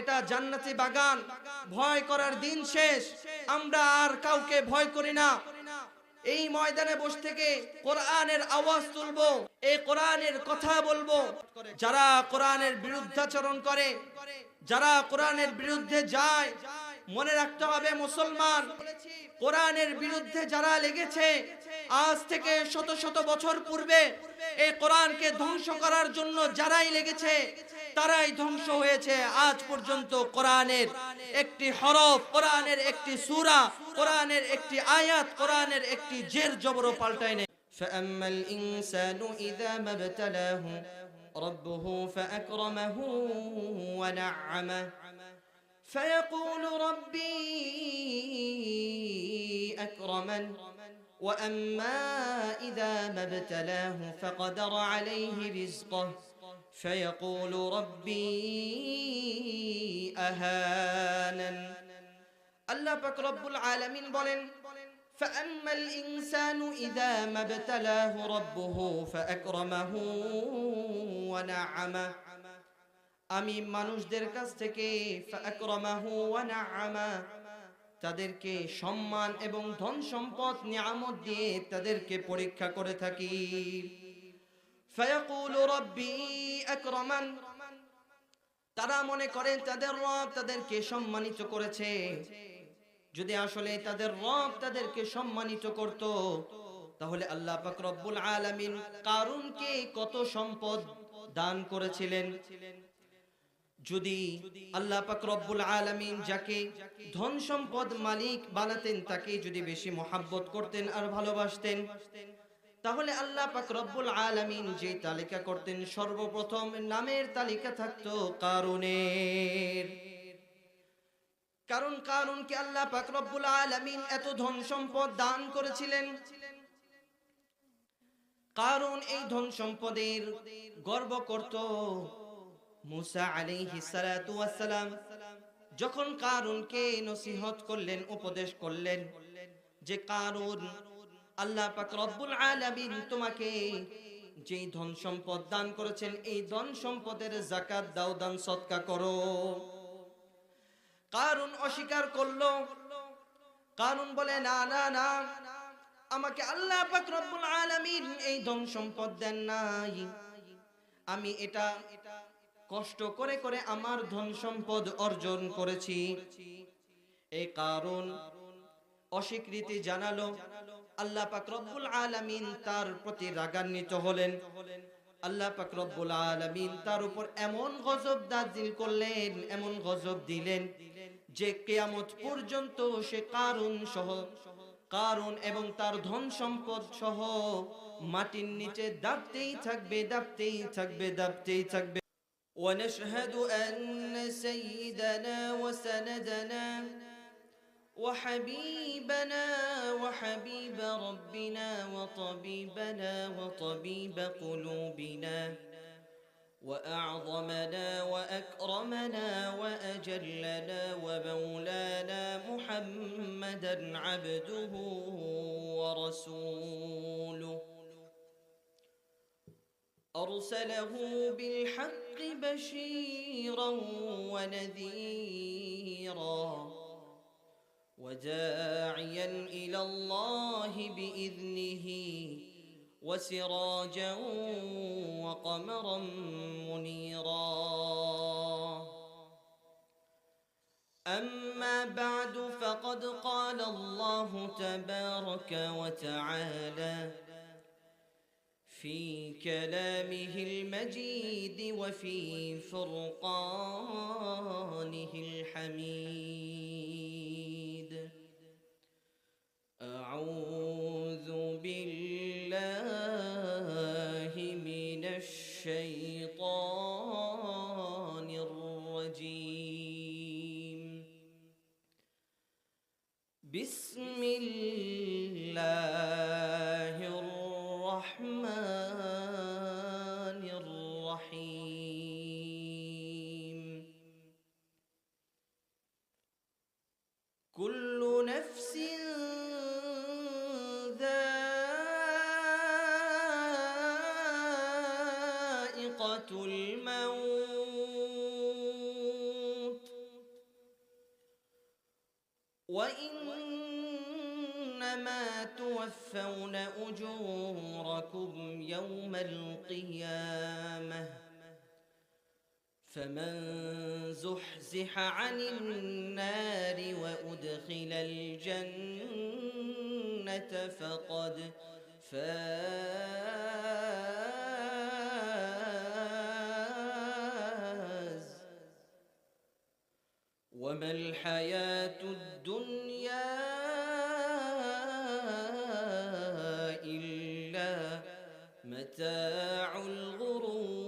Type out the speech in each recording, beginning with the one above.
এটা জান্নাতি বাগান, ভয় করার দিন শেষ, আমরা আর কাউকে ভয় করি না। এই ময়দানে বসে থেকে কোরআনের আওয়াজ তুলবো, এই কোরআনের কথা বলবো। যারা কোরআনের বিরুদ্ধাচরণ করে, যারা কোরআনের বিরুদ্ধে যায়, মনে রাখতে হবে মুসলমান, কোরআনের বিরুদ্ধে যারা লেগেছে, আজ থেকে শত শত বছর পূর্বে এই কোরআনকে ধ্বংস করার জন্য যারাই লেগেছে, তারাই ধ্বংস হয়েছে। আজ পর্যন্ত কোরআনের একটি হরফ, কোরআনের একটি সূরা, কোরআনের একটি আয়াত, কোরআনের একটি জের জবরও পাল্টায় নেই। ফাআম্মাল ইনসানু ইযা মাবতালাহু রাব্বুহু ফাআকরামাহু ওয়া না'আমাহু ফায়াকুলু রাব্বি আকরামান ওয়া আম্মা ইযা মাবতালাহু ফাকাদারা আলাইহি রিজকাহু فيقول ربي أهانن। আল্লাহ পাক রব্বুল আলামিন বলেন, فأما الإنسان إذا ما ابتلاه ربه فأكرمه ونعمه। আমি মানুষদের কাছ থেকে ফাআকরামাহু ওয়া না'আমা, তাদেরকে সম্মান এবং ধন সম্পদ নিয়ামত দিয়ে তাদেরকে পরীক্ষা করে থাকি। ফায়াকুলু রাব্বি আকরামান, তারা মনে করে তাদের রব তাদেরকে সম্মানিত করেছে। যদি আসলে তাদের রব তাদেরকে সম্মানিত করত, তাহলে আল্লাহ পাক রব্বুল আলামিন কারুনকে কত সম্পদ দান করেছিলেন। যদি আল্লাহ পাক রব্বুল আলামিন যাকে ধন সম্পদ মালিক বানাতেন, তাকে যদি বেশি মহব্বত করতেন আর ভালোবাসতেন, তাহলে আল্লাহ পাক রব্বুল আলামিন যে তালিকা করতেন, সর্বপ্রথম নামের তালিকা থাকতো কারুনের। কারণ কারুনকে আল্লাহ পাক রব্বুল আলামিন এত ধন সম্পদ দান করেছিলেন। কারুন এই ধন সম্পদের গর্ব করত। মুসা আলাইহিস সালাতু ওয়াস সালাম যখন কারুনকে নসিহত করলেন, উপদেশ করলেন যে কারুন, আল্লাহ পাক রব্বুল আলামিন তোমাকে যেই ধন সম্পদ দান করেছেন, এই ধন সম্পদের যাকাত দাও, দান সদকা করো। কারুন অস্বীকার করলো। কারুন বলে, না না না, আমাকে আল্লাহ পাক রব্বুল আলামিন এই ধন সম্পদ দেন নাই, আমি এটা কষ্ট করে করে আমার ধন সম্পদ অর্জন করেছি। এই কারুন অস্বীকৃতি জানালো। আল্লাহ পাক রব্বুল আলামিন তার প্রতি রাগান্বিত হলেন। আল্লাহ পাক রব্বুল আলামিন তার উপর এমন গজব নাযিল করলেন, এমন গজব দিলেন যে কিয়ামত পর্যন্ত সে কারুন এবং তার ধন সম্পদ সহ মাটির নিচে দাবতেই থাকবে, দাবতেই থাকবে, দাবতেই থাকবে। ونشهد أن سيدنا وسندنا وحبيبنا وحبيب ربنا وطبيبنا وطبيب قلوبنا وأعظمنا وأكرمنا وأجلنا ومولانا محمدا عبده ورسوله، أرسله بالحق بشيرا ونذيرا وداعيا إلى الله بإذنه وسراجا وقمرا منيرا. أما بعد، فقد قال الله تبارك وتعالى في كلامه المجيد وفي فرقانه الحميد: أعوذ بالله من الشيطان الرجيم. بسم الله الرحمن الرحيم. كل نفس ذائقة الموت وإنما توفون أجوركم يوم القيامة فمن زحزح عن النار وأدخل الجنة فقد فاز وما الحياة الدنيا إلا متاع الغرور.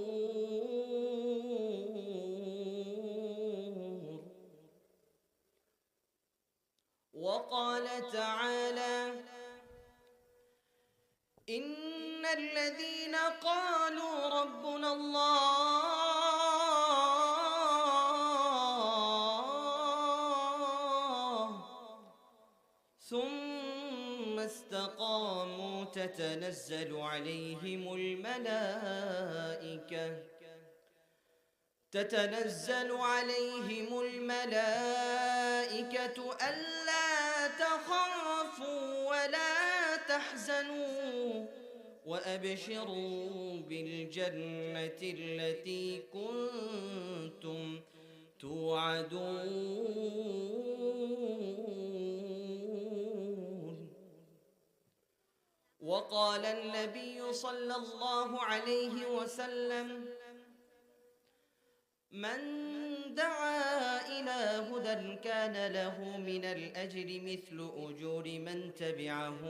وقال تعالى إن الذين قالوا ربنا الله ثم استقاموا تتنزل عليهم الملائكة ألا تخافوا ولا تحزنوا وأبشروا بالجنة التي كنتم توعدون. وقال النبي صلى الله عليه وسلم من دعا إلى هدى كان له من الأجر مثل أجور من تبعه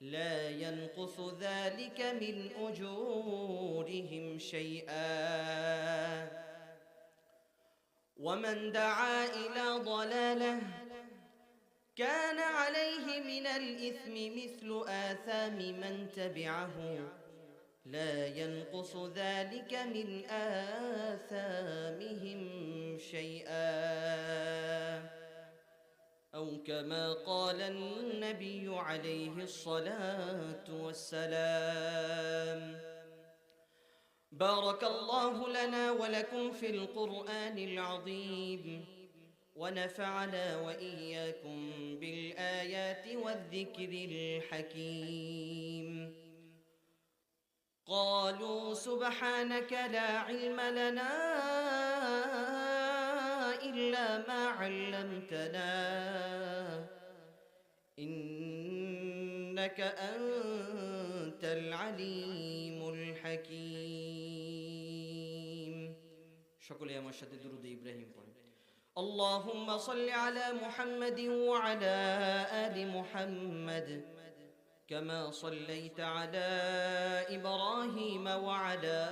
لا ينقص ذلك من أجورهم شيئا ومن دعا إلى ضلالة كان عليه من الإثم مثل آثام من تبعه لا ينقص ذلك من آثامهم شيئا أو كما قال النبي عليه الصلاة والسلام. بارك الله لنا ولكم في القرآن العظيم ونفعنا وإياكم بالآيات والذكر الحكيم. قالوا سبحانك لا علم لنا إلا ما علمتنا إنك أنت العليم الحكيم. شكرا يا مرشد درود إبراهيم. اللهم صل على محمد وعلى آل محمد كما صليت على إبراهيم وعلى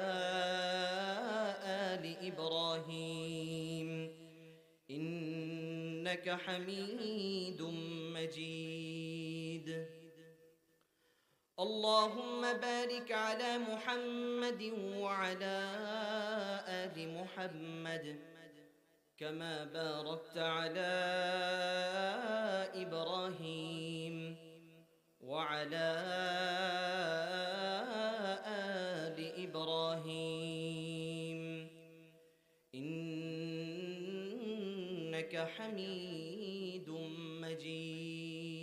آل إبراهيم إنك حميد مجيد. اللهم بارك على محمد وعلى آل محمد كما باركت على إبراهيم وعلى آل إبراهيم إنك حميد مجيد.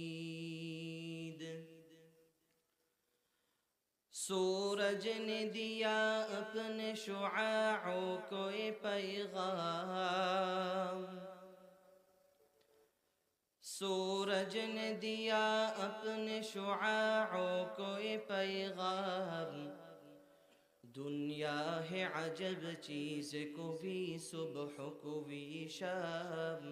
सूरज ने दिया अपने शुआओं को ये पैगाम सूरज ने दिया अपने शुआओं को ये पैगाम दुनिया है अजब चीज़ को भी सुबह को भी शाम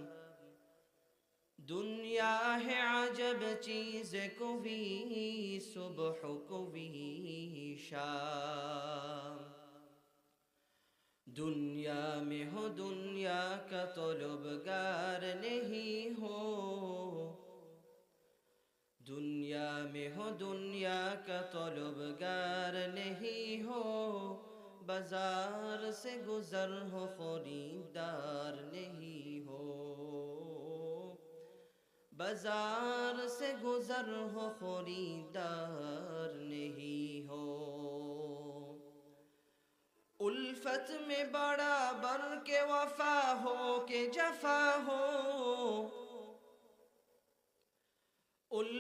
दुनिया है अजब चीज़ को भी सुबह को भी शाम दुनिया में हो दुनिया का तलबगार नहीं हो दुनिया में हो दुनिया का तलबगार नहीं हो बाजार से गुजर हो खरीदार नहीं हो बाजार से गुजर हो खरीदार नहीं हो उल्फत में बड़ा बर के वफा हो के जफा हो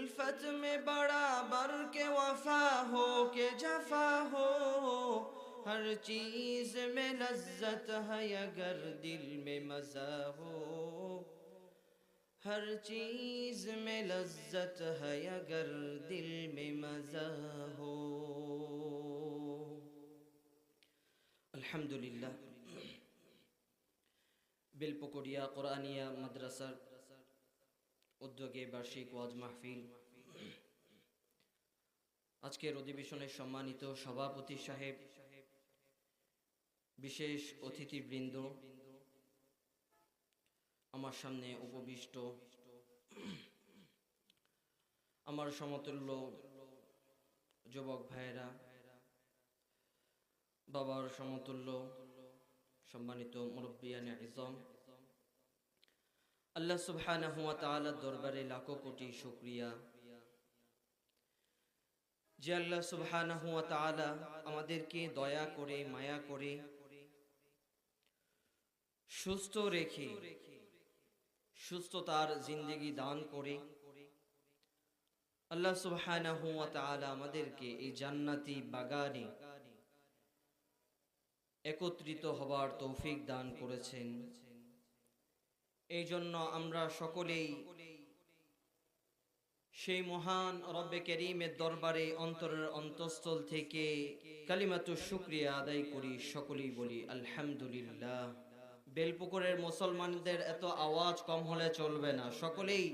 उल्फत में बराबर के वफा हो के जफा हो, हर चीज में लज्जत है अगर दिल में मजा हो, हर चीज में लज्जत है अगर दिल में मजा हो। अल्हम्दुलिल्लाह। बेलपुकुरिया कुरानिया মাদ্রাসার উদ্যোগে বার্ষিক ওয়াজ মাহফিল, আজকের অধিবেশনের সম্মানিত সভাপতি সাহেব, বিশেষ অতিথিবৃন্দ, আমার সামনে উপবিষ্ট আমার সমতুল্য যুবক ভাইয়েরা, বাবার সমতুল্য সম্মানিত মুরব্বিয়ানে ইজম, আল্লাহ সুবহানাহু ওয়া তাআলার দরবারে লাখো কোটি শুকরিয়া যে আল্লাহ সুবহানাহু ওয়া তাআলা আমাদেরকে দয়া করে মায়া করে সুস্থ রেখে সুস্থতার জিন্দেগি দান করে আল্লাহ সুবহানাহু ওয়া তাআলা আমাদেরকে এই জান্নাতি বাগানে একত্রিত হবার তৌফিক দান করেছেন। এই জন্য আমরা সকলেই সেই মহান রব্বে কারীমের দরবারে অন্তরের অন্তঃস্থল থেকে কালিমাতু শুকরিয়া আদায় করি, সকলেই বলি আলহামদুলিল্লাহ। বেলপুকুরের মুসলমানদের এত আওয়াজ কম হলে চলবে না, সকলেই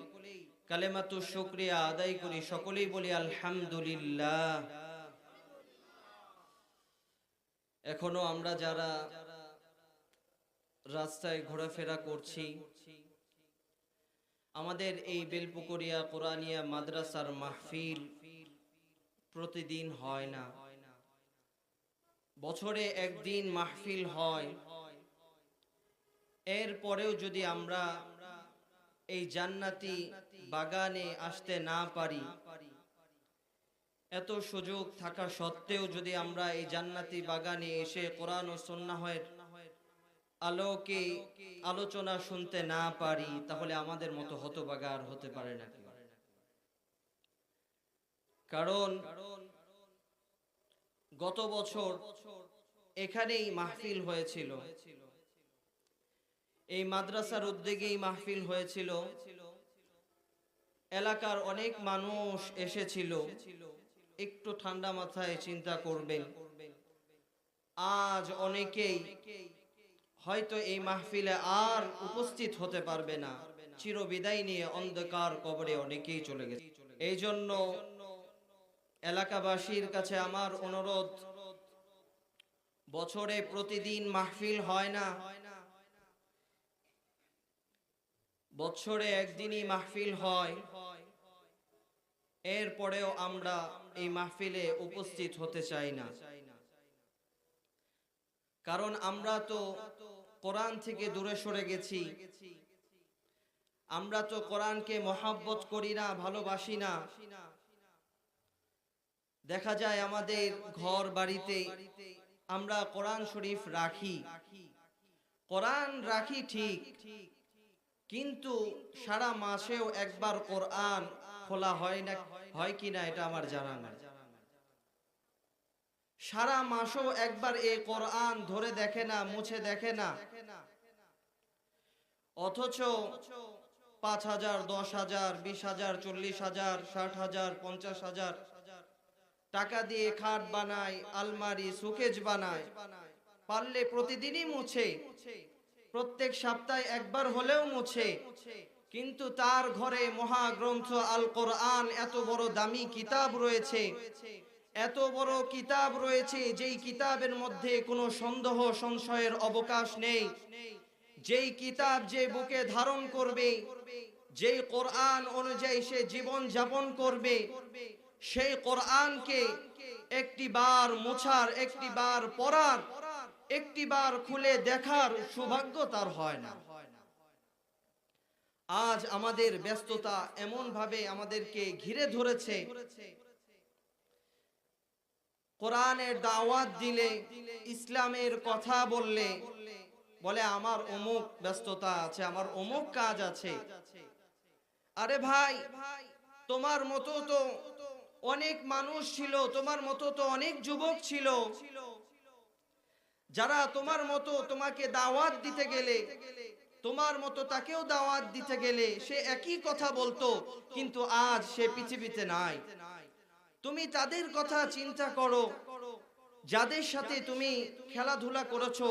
কালিমাতু শুকরিয়া আদায় করি, সকলেই বলি আলহামদুলিল্লাহ। এখনো আমরা যারা রাস্তায় ঘোরাফেরা করছি, আমাদের এই বেলপুকুরিয়া কুরানিয়া মাদ্রাসার মাহফিল প্রতিদিন হয় না, বছরে একদিন মাহফিল হয়। এরপরেও যদি আমরা এই জান্নাতি বাগানে আসতে না পারি, এত সুযোগ থাকা সত্ত্বেও যদি আমরা এই জান্নাতি বাগানে এসে কোরআন ও সুন্নাহের আলোকে আলোচনা শুনতে না পারি, তাহলে আমাদের মতো হতভাগা আর হতে পারে না। কারণ গত বছর এখানেই মাহফিল হয়েছিল, এই মাদ্রাসার উদ্যোগেই মাহফিল হয়েছিল, এলাকার অনেক মানুষ এসেছিল। একটু ঠান্ডা মাথায় চিন্তা করবেন, আজ অনেকেই হয়তো এই মাহফিলে আর উপস্থিত হতে পারবে না, চিরবিদায় নিয়ে অন্ধকার কবরে অনেকেই চলে গেছে। এই জন্য এলাকাবাসীর কাছে আমার অনুরোধ, বছরে প্রতিদিন মাহফিল হয় না, বছরে একদিনই মাহফিল হয়, এরপরেও আমরা এই মাহফিলে উপস্থিত হতে চাই না। কারণ আমরা তো কোরআন থেকে দূরে সরে গেছি, আমরা তো কোরআনকে মহব্বত করি না, ভালোবাসি না। দেখা যায় আমাদের ঘর বাড়িতে আমরা কোরআন শরীফ রাখি, কোরআন রাখি ঠিক, কিন্তু সারা মাসেও একবার কোরআন খোলা হয় না, হয় কিনা এটা আমার জানা নাই। সারা মাসও একবার এই কোরআন ধরে দেখে না, মুছে দেখে না। অথচ 5,000, 10,000, 20,000, 40,000, 60,000, 50,000 টাকা দিয়ে খাট বানায়, আলমারি, শোকেজ বানায়, পারলে প্রতিদিনই মুছে, প্রত্যেক সপ্তাহে একবার হলেও মুছে। কিন্তু তার ঘরে মহাগ্রন্থ আল কোরআন, এত বড় দামি কিতাব রয়েছে, এত বড় কিতাব রয়েছে, যেই কিতাবের মধ্যে কোনো সন্দেহ সংশয়ের অবকাশ নেই। যেই কিতাব যে বুকে ধারণ করবে, যেই কোরআন অনুযায়ী সে জীবন যাপন করবে, সেই কোরআনকে একটিবার মোছার, একটিবার পড়ার, একটিবার খুলে দেখার সৌভাগ্য তার হয় না। আজ আমাদের ব্যস্ততা এমন ভাবে আমাদেরকে ঘিরে ধরেছে, কোরআনের দাওয়াত দিলে, ইসলামের কথা বললে বলে আমার অমুক ব্যস্ততা আছে, আমার অমুক কাজ আছে। আরে ভাই, তোমার মতো তো অনেক মানুষ ছিল, তোমার মতো তো অনেক যুবক ছিল, যারা তোমার মতো তোমাকে দাওয়াত দিতে গেলে, তোমার মতো তাকেও দাওয়াত দিতে গেলে সে একই কথা বলতো, কিন্তু আজ সে পৃথিবীতে নাই। তুমি তাদের কথা চিন্তা করো, যাদের সাথে তুমি খেলাধুলা করেছো,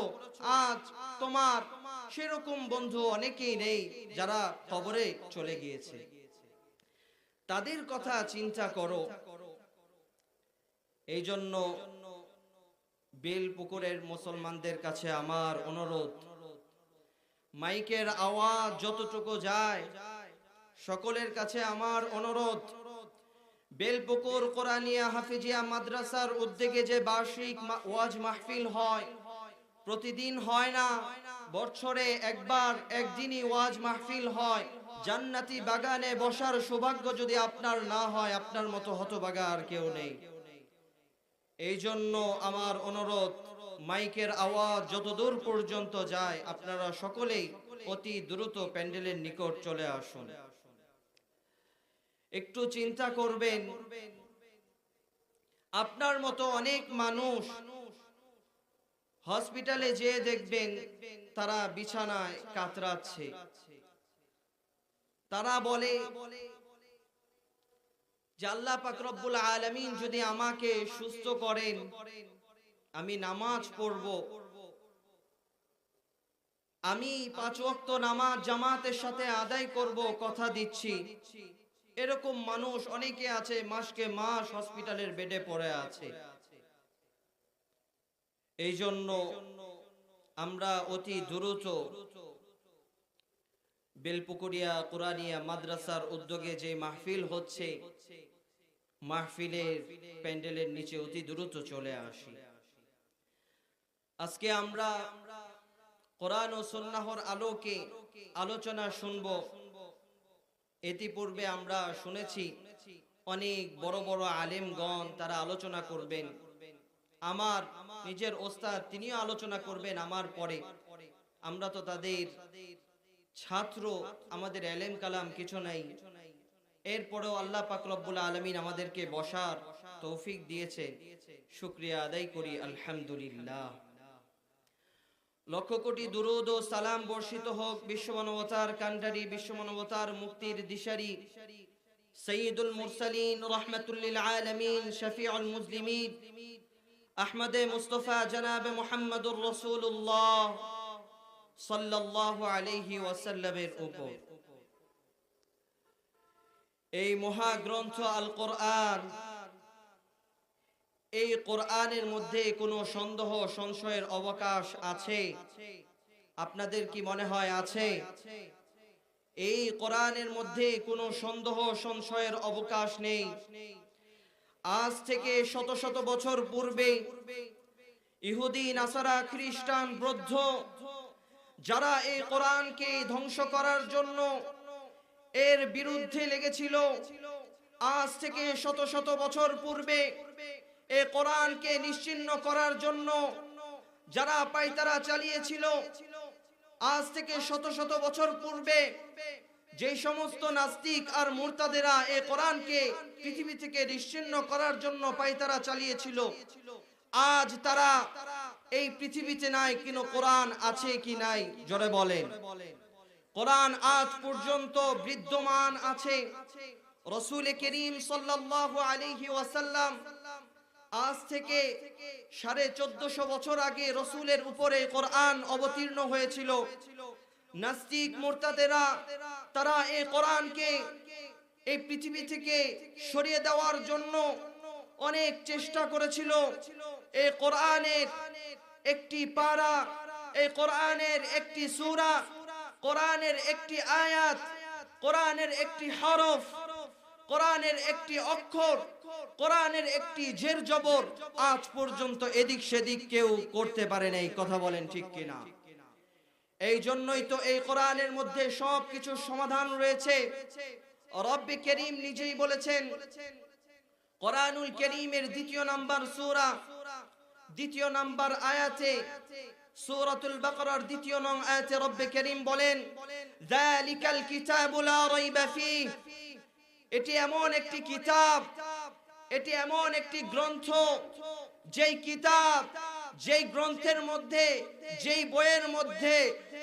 আজ তোমার সেরকম বন্ধু অনেকেই নেই, যারা কবরে চলে গিয়েছে। তাদের কথা চিন্তা করো। এই জন্য বেলপুকুরের মুসলমানদের কাছে আমার অনুরোধ, মাইকের আওয়াজ যতটুকু যায়, সকলের কাছে আমার অনুরোধ, বেলপুকুর কোরআনিয়া হাফিজিয়া মাদ্রাসার উদ্যোগে যে বার্ষিক ওয়াজ মাহফিল হয়, প্রতিদিন হয় না, বছরে একবার একদিনই ওয়াজ মাহফিল হয়। জান্নাতি বাগানে বসার সৌভাগ্য যদি আপনার না হয়, আপনার মতো হতভাগা আর কেউ নেই। এই জন্য আমার অনুরোধ, মাইকের আওয়াজ যতদূর পর্যন্ত যায়, আপনারা সকলেই অতি দ্রুত প্যান্ডেলের নিকট চলে আসুন। একটু চিন্তা করবেন, আপনার মতো অনেক মানুষ হসপিটালে যেয়ে দেখবেন তারা বিছানায় কাতরাচ্ছে। তারা বলে যে আল্লাহ পাক রব্বুল আলামিন যদি আমাকে সুস্থ করেন, আমি নামাজ পড়ব, আমি 5 ওয়াক্ত নামাজ জামাতের সাথে আদায় করব, কথা দিচ্ছি। এরকম মানুষ অনেকে আছে, মাসকে মাস হসপিটালের বেডে পড়ে আছে। এই জন্য আমরা অতি দ্রুত বেলপুকুরিয়া কোরআনিয়া মাদ্রাসার উদ্যোগে যে মাহফিল হচ্ছে, মাহফিলের প্যান্ডেলের নিচে অতি দ্রুত চলে আসি। আজকে আমরা কোরআন ও সুন্নাহর আলোকে আলোচনা শুনব। ইতিপূর্বে আমরা শুনেছি অনেক বড় বড় আলেমগণ তারা আলোচনা করবেন। আমার নিজের ওস্তাদ তিনিও আলোচনা করবেন আমার পরে। আমরা তো তাদের ছাত্র, আমাদের ইলম কালাম কিছু নাই, এরপরেও আল্লাহ পাক রব্বুল আলামিন আমাদেরকে বসার তৌফিক দিয়েছে, শুকরিয়া আদায় করি আলহামদুলিল্লাহ। লক্ষ কোটি দুরূদ ও সালাম বর্ষিত হোক বিশ্বমানবতার কান্ডারি, বিশ্বমানবতার মুক্তির দিশারি সাইয়্যিদুল মুরসালিন রাহমাতুল লিল আলামিন শফিউল মুজলিমিন আহমদে মুস্তাফা জনাবে মুহাম্মদুর রাসূলুল্লাহ সাল্লাল্লাহু আলাইহি ওয়াসাল্লামের উপর। এই মহাগ্রন্থ আল কোরআন, এই কোরআনের মধ্যে কোনো সন্দেহ সংশয়ের অবকাশ আছে? আপনাদের কি মনে হয় আছে? এই কোরআনের মধ্যে কোনো সন্দেহ সংশয়ের অবকাশ নেই। আজ থেকে শত শত বছর পূর্বে ইহুদি, নাসারা, খ্রিস্টান, বৌদ্ধ যারা এই কোরআনকে ধ্বংস করার জন্য এর বিরুদ্ধে লেগেছিল, আজ থেকে শত শত বছর পূর্বে এই কোরআনকে নিশ্চিহ্ন করার জন্য যারা পায়তারা চালিয়েছিল, আজ থেকে শত শত বছর পূর্বে যে সমস্ত নাস্তিক আর মুরতাদেরা এই কোরআনকে পৃথিবী থেকে নিশ্চিহ্ন করার জন্য পায়তারা চালিয়েছিল, আজ তারা এই পৃথিবীতে নাই, কিন্তু কোরআন আছে কি নাই জোরে বলেন। কোরআন আজ পর্যন্ত বিদ্যমান আছে। রাসূল করিম সাল্লাল্লাহু আলাইহি ওয়াসাল্লাম আজ থেকে 1450 বছর আগে রাসূলের উপরে কোরআন অবতীর্ণ হয়েছিল। নাস্তিক মুরতাদেরা তারা এই কোরআনকে এই পৃথিবী থেকে সরিয়ে দেওয়ার জন্য অনেক চেষ্টা করেছিল। এই কোরআনের একটি পারা, এই কোরআনের একটি সূরা, কোরআনের একটি আয়াত, কোরআনের একটি হরফ, কোরআনের একটি অক্ষর, কোরআনের একটি জের জবর আজ পর্যন্ত এদিক সেদিক কেউ করতে পারে নাই। কথা বলেন ঠিক কিনা? এই জন্যই তো এই কোরআনের মধ্যে সবকিছুর সমাধান রয়েছে। রব্বে করিম নিজেই বলেছেন, কোরআনুল কারীমের 2 নম্বর সূরা 2 নম্বর আয়াতে, সূরাতুল বাকারার 2 নং আয়াতে রব্বে করিম বলেন, যালিকাল কিতাবু লা রাইবা ফীহ, এটি এমন একটি কিতাব, এটি এমন একটি গ্রন্থ, যেই কিতাব, যেই গ্রন্থের মধ্যে, যেই বইয়ের মধ্যে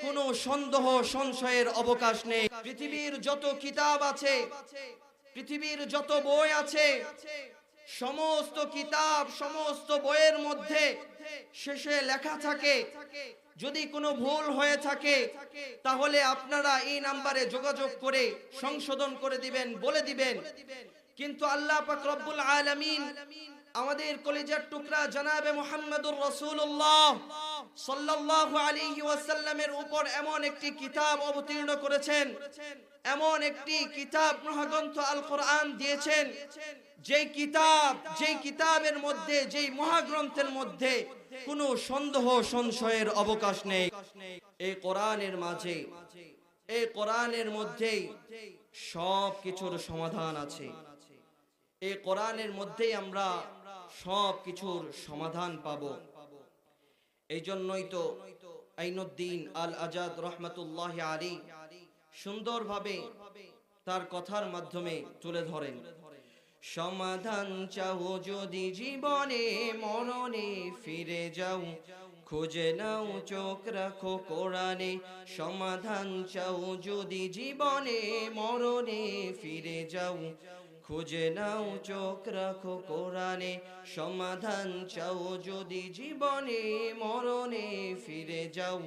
কোনো সন্দেহ সংশয়ের অবকাশ নেই। পৃথিবীর যত কিতাব আছে, পৃথিবীর যত বই আছে, সমস্ত কিতাব, সমস্ত বইয়ের মধ্যে শেষে লেখা থাকে, যদি কোনো ভুল হয়ে থাকে তাহলে আপনারা এই নাম্বারে যোগাযোগ করে সংশোধন করে দিবেন, বলে দিবেন। কিন্তু আল্লাহ পাক রব্বুল আলামিন আমাদের কলিজার টুকরা জনাবে মুহাম্মদুর রাসূলুল্লাহ সাল্লাল্লাহু আলাইহি ওয়াসাল্লামের উপর এমন একটি কিতাব অবতীর্ণ করেছেন, এমন একটি কিতাব মহাগ্রন্থ আল কোরআন দিয়েছেন, যেই কিতাব, যেই কিতাবের মধ্যে, যেই মহাগ্রন্থের মধ্যে কোনো সন্দেহ সংশয়ের অবকাশ নেই। এই কোরআনের মাঝে, এই কোরআনের মধ্যেই সব কিছুর সমাধান আছে। এই কোরআনের মধ্যেই আমরা সব কিছুর সমাধান পাব। এই জন্যই তো আইনুদ্দিন আল আজাদ রহমাতুল্লাহ আলী সুন্দরভাবে তার কথার মাধ্যমে তুলে ধরেন, সমাধান চাও যদি জীবনে মরণে ফিরে যাও, খুঁজে নাও চোখ রাখো কোরআনে। সমাধান চাও যদি জীবনে মরণে ফিরে যাও, খুঁজে নাও চোখ রাখো কোরআনে। সমাধান চাও যদি জীবনে মরণে ফিরে যাও,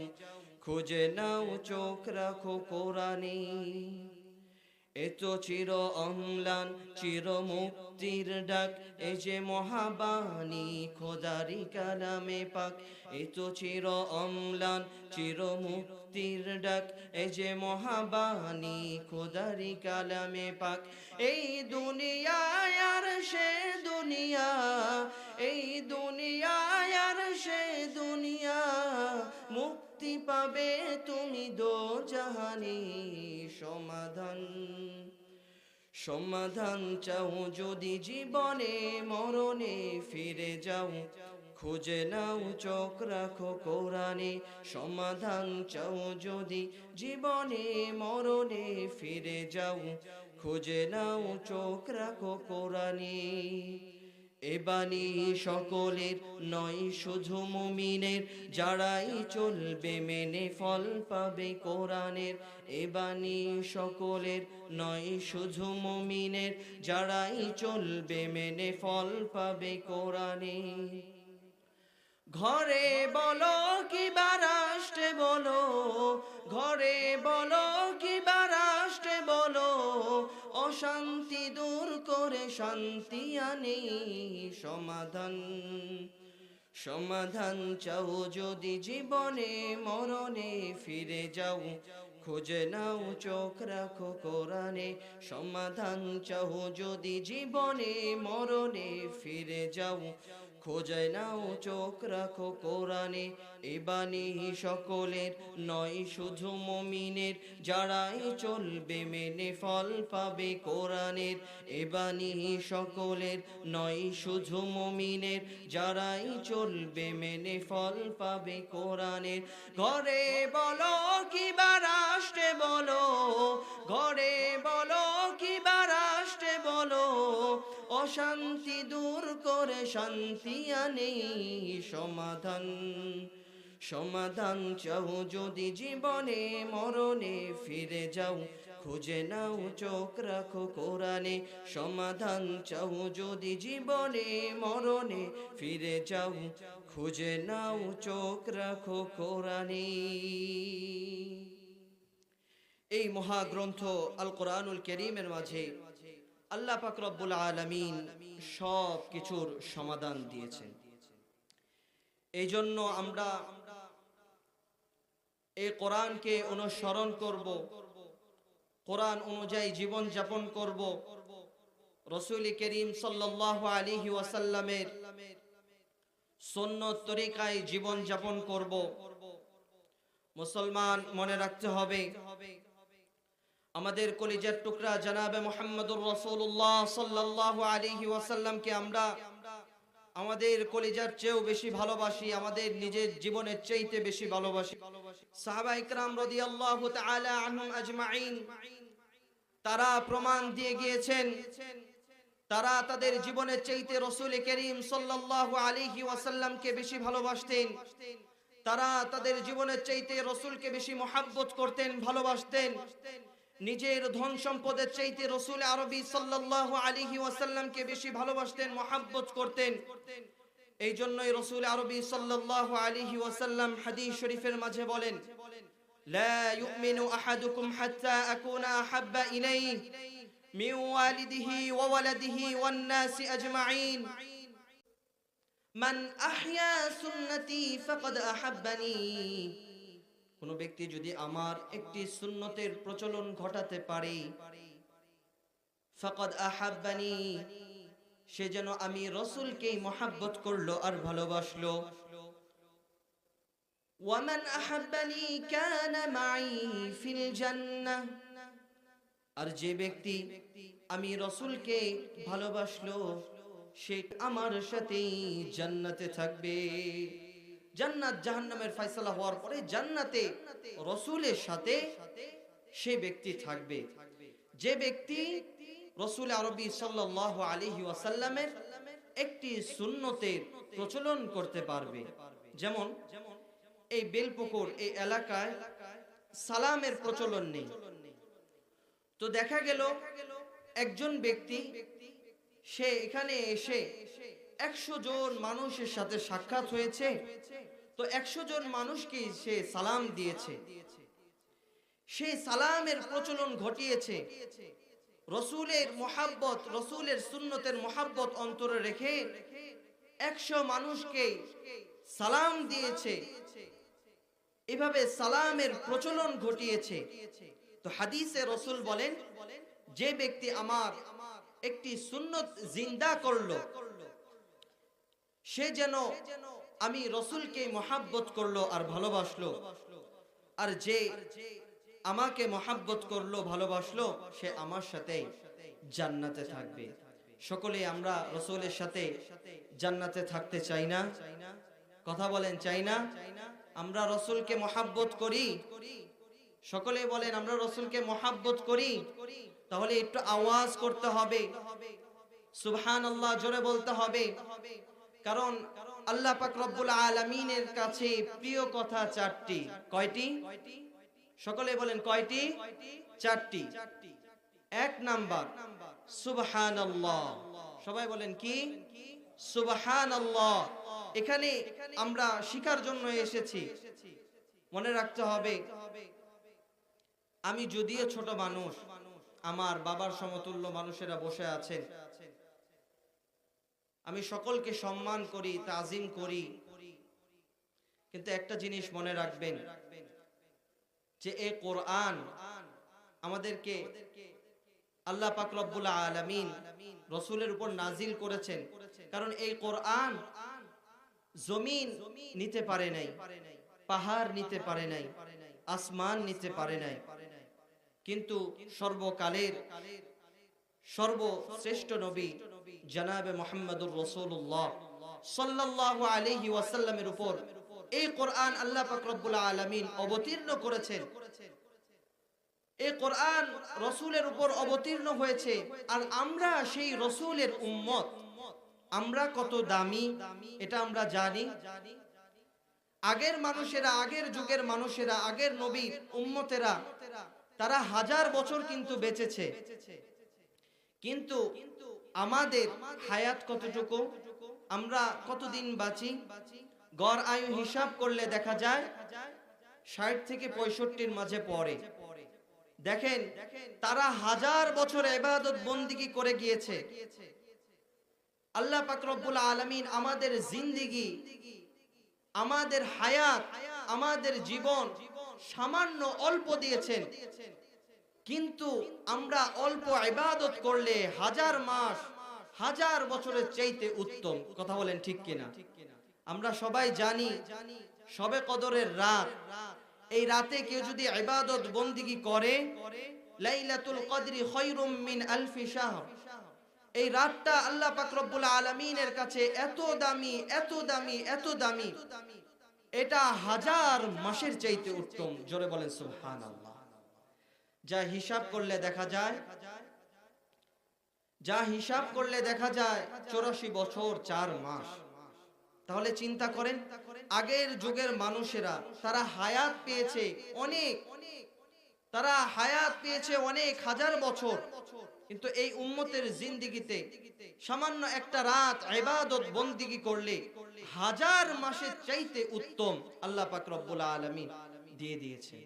খুঁজে নাও চোখ রাখো কোরআনে। এত চির অম্লান চির মুক্তির ডাক, এ যে মহাবাণী খোদারি কালামে পাক। এত চির অম্লান চির মুক্তির ডাক, এ যে মহাবাণী খোদারি কালামে পাক। এই দুনিয়ায় আর সে দুনিয়া, এই দুনিয়ায় আর সে দুনিয়া, মুক্তি পাবে তুমি দোজাহানে। সমাধান, সমাধান চাও যদি জীবনে মরণে ফিরে যাও, খুঁজে নাও চোখ রাখো কোরআনে। সমাধান চাও যদি জীবনে মরণে ফিরে যাও, খুঁজে নাও চোখ রাখো কোরআনে। এ বাণী সকলের নয় শুধু মুমিনের, যারাই চলবে মেনে ফল পাবে কোরআনের। এ বাণী সকলের নয় শুধু মুমিনের, যারাই চলবে মেনে ফল পাবে কোরআনে। ঘরে বলো কিবা রাষ্ট্রে বলো, ঘরে বলো কিবা রাষ্ট্রে বলো, অশান্তি দূর করে শান্তি আনে। সমাধান, সমাধান চাও যদি জীবনে মরণে ফিরে যাও, খুঁজে নাও চোখ রাখো কোরআনে। সমাধান চাও যদি জীবনে মরণে ফিরে যাও, খোঁজে নাও চোখ রাখো কোরআনে। এ বাণী সকলের নয় শুধু মুমিনের, যারাই চলবে মেনে ফল পাবে কোরআনের। এ বাণী সকলের নয় শুধু মুমিনের, যারাই চলবে মেনে ফল পাবে কোরআনের। ঘরে বলো কিবা রাষ্ট্রে বলো, ঘরে বলো কিবা রাষ্ট্রে বলো, অশান্তি দূর করে শান্তি আনে। সমাধান, সমাধান চাও যদি জীবনে মরণে ফিরে যাও, খুঁজে নাও চোখ রাখো কোরআনে। সমাধান চাও যদি জীবনে মরণে ফিরে যাও, খুঁজে নাও চোখ রাখো কোরআনে। এই মহাগ্রন্থ আল কোরআনুল কারীমের মাঝে আল্লাহ পাক রব্বুল আলামিন সব কিছুর সমাধান দিয়েছেন। এই জন্য আমরা এই কোরআনকে অনুসরণ করব, কোরআন অনুযায়ী জীবন যাপন করব, রাসূল করিম সাল্লাল্লাহু আলাইহি ওয়াসাল্লামের সুন্নত তরিকায় জীবন যাপন করব। মুসলমান মনে রাখতে হবে, আমাদের কলিজার টুকরা জনাবে মুহাম্মদুর রাসূলুল্লাহ সাল্লাল্লাহু আলাইহি ওয়াসাল্লামকে আমরা আমাদের কলিজার চেয়েও বেশি ভালোবাসি, আমাদের নিজের জীবনের চাইতে বেশি ভালোবাসি। সাহাবা ইকরাম রাদিয়াল্লাহু তাআলা আনহুম আজমাইন তারা প্রমাণ দিয়ে গিয়েছেন তারা তাদের জীবনের চাইতে রাসূল করিম সাল্লাল্লাহু আলাইহি ওয়াসাল্লামকে বেশি ভালোবাসতেন। তারা তাদের জীবনের চাইতে রাসূলকে বেশি মহব্বত করতেন, ভালোবাসতেন। নিজের ধন সম্পদের চাইতে রাসূল আরবি সাল্লাল্লাহু আলাইহি ওয়াসাল্লামকে বেশি ভালোবাসতেন, মহব্বত করতেন। এই জন্যই রাসূল আরবি সাল্লাল্লাহু আলাইহি ওয়াসাল্লাম হাদিস শরীফের মাঝে বলেন, লা ইউমিনু আহাদুকুম হাত্তা আকুনা আহাব্বা ইলাইহি মিন ওয়ালিদিহি ওয়া ওয়ালাদিহি ওয়ান নাসি আজমাইন মান আহইয়া সুন্নতি ফাকাদ আহাব্বানি। কোন ব্যক্তি যদি আমার একটি সুন্নতের প্রচলন ঘটাতে পারে, ফাকাদ আহাব্বানি, সে যেন আমি রাসূলকেই মহব্বত করলো আর ভালোবাসলো। ওয়ামান আহাব্বানি কানা মাই ফিল জান্নাহ, আর যে ব্যক্তি আমি রাসূলকে ভালোবাসলো সে আমার সাথেই জান্নাতে থাকবে। জান্নাত জাহান্নামের ফয়সালা হওয়ার পরে জান্নাতে রাসূলের সাথে সে ব্যক্তি থাকবে। যে ব্যক্তি রাসূল আরবি সাল্লাল্লাহু আলাইহি ওয়াসাল্লামের একটি সুন্নতের প্রচলন করতে পারবে। যেমন এই বেলপুকুর এই এলাকায় সালামের প্রচলন নেই, তো দেখা গেল একজন ব্যক্তি সে এখানে এসে 100 জন মানুষের সাথে সাক্ষাৎ হয়েছে, তো 100 জন মানুষকে সে সালাম দিয়েছে, সে সালামের প্রচলন ঘটিয়েছে। রাসূলের মহব্বত, রাসূলের সুন্নতের মহব্বত অন্তরে রেখে 100 মানুষকে সালাম দিয়েছে, এভাবে সালামের প্রচলন ঘটিয়েছে। তো হাদিসে রাসূল বলেন, যে ব্যক্তি আমার একটি সুন্নত জিন্দা করলো সে যেন আমি রাসূলকে মহব্বত করলো আর ভালোবাসলো, আর যে আমাকে মহব্বত করলো ভালোবাসলো সে আমার সাথে জান্নাতে থাকবে। সকলে আমরা রাসূলের সাথে জান্নাতে থাকতে চাই না? কথা বলেন, চাই না? আমরা রাসূলকে মহব্বত করি? সকলে বলেন আমরা রাসূলকে মহব্বত করি? তাহলে একটু আওয়াজ করতে হবে, সুবহানাল্লাহ জোরে বলতে হবে। কারণ আল্লাহ পাক রব্বুল আলামিনের কাছে প্রিয় কথা 4টি। কয়টি? সকলে বলেন কয়টি? 4টি। 1 নাম্বার সুবহানাল্লাহ। সবাই বলেন কি? সুবহানাল্লাহ। এখানে আমরা শিখার জন্য এসেছি। মনে রাখতে হবে, আমি যদিও ছোট মানুষ, আমার বাবার সমতুল্য মানুষেরা বসে আছেন, আমি সকলকে সম্মান করি, তাজিম করি, কিন্তু একটা জিনিস মনে রাখবেন যে এই কোরআন আমাদেরকে আল্লাহ পাক রব্বুল আলামিন রাসূলের উপর নাজিল করেছেন। কারণ এই কোরআন জমিন নিতে পারে নাই, পাহাড় নিতে পারে নাই, আসমান নিতে পারে নাই, কিন্তু সর্বকালের সর্বশ্রেষ্ঠ নবী জনাবে মুহাম্মদুর রাসূলুল্লাহ সাল্লাল্লাহু আলাইহি ওয়াসাল্লামের উপর এই কোরআন আল্লাহ পাক রব্বুল আলামিন অবতীর্ণ করেছেন। এই কোরআন রাসূলের উপর অবতীর্ণ হয়েছে, আর আমরা সেই রাসূলের উম্মত। আমরা কত দামি এটা আমরা জানি। আগের মানুষেরা, আগের যুগের মানুষেরা, আগের নবীর উম্মতেরা তারা 1000 বছর কিন্তু বেঁচেছে, কিন্তু আমাদের হায়াত কতটুকু, আমরা কতদিন বাঁচি? গড় আয়ু হিসাব করলে দেখা যায় 60 থেকে 65-র মাঝে পড়ে। দেখেন তারা 1000 বছর ইবাদত বন্দেগী করে গিয়েছে। আল্লাহ পাক রব্বুল আলামিন আমাদের জিন্দেগি, আমাদের হায়াত, আমাদের জীবন সামান্য অল্প দিয়েছেন, কিন্তু আমরা অল্প ইবাদত করলে 1000 মাস, 1000 বছরের চাইতে উত্তম। কথা বলেন ঠিক কিনা? আমরা সবাই জানি শবে কদরের রাত, এই রাতে কেউ যদি ইবাদত বন্দেগী করে, লাইলাতুল কদরি খায়রুম মিন আলফি শাহর, এই রাতটা আল্লাহ পাক রব্বুল আলামিনের কাছে এত দামি, এত দামি, এত দামি, এটা 1000 মাসের চাইতে উত্তম। জোরে বলেন সুবহানাল্লাহ। যা হিসাব করলে দেখা যায় 84 বছর 4 মাস। তাহলে চিন্তা করেন, আগের যুগের মানুষেরা তারা হায়াত পেয়েছে অনেক হাজার বছর, কিন্তু এই উম্মতের জিন্দেগিতে সামান্য একটা রাত ইবাদত বন্দেগী করলে 1000 মাসের চাইতে উত্তম আল্লাহ পাক রব্বুল আলামিন দিয়ে দিয়েছে।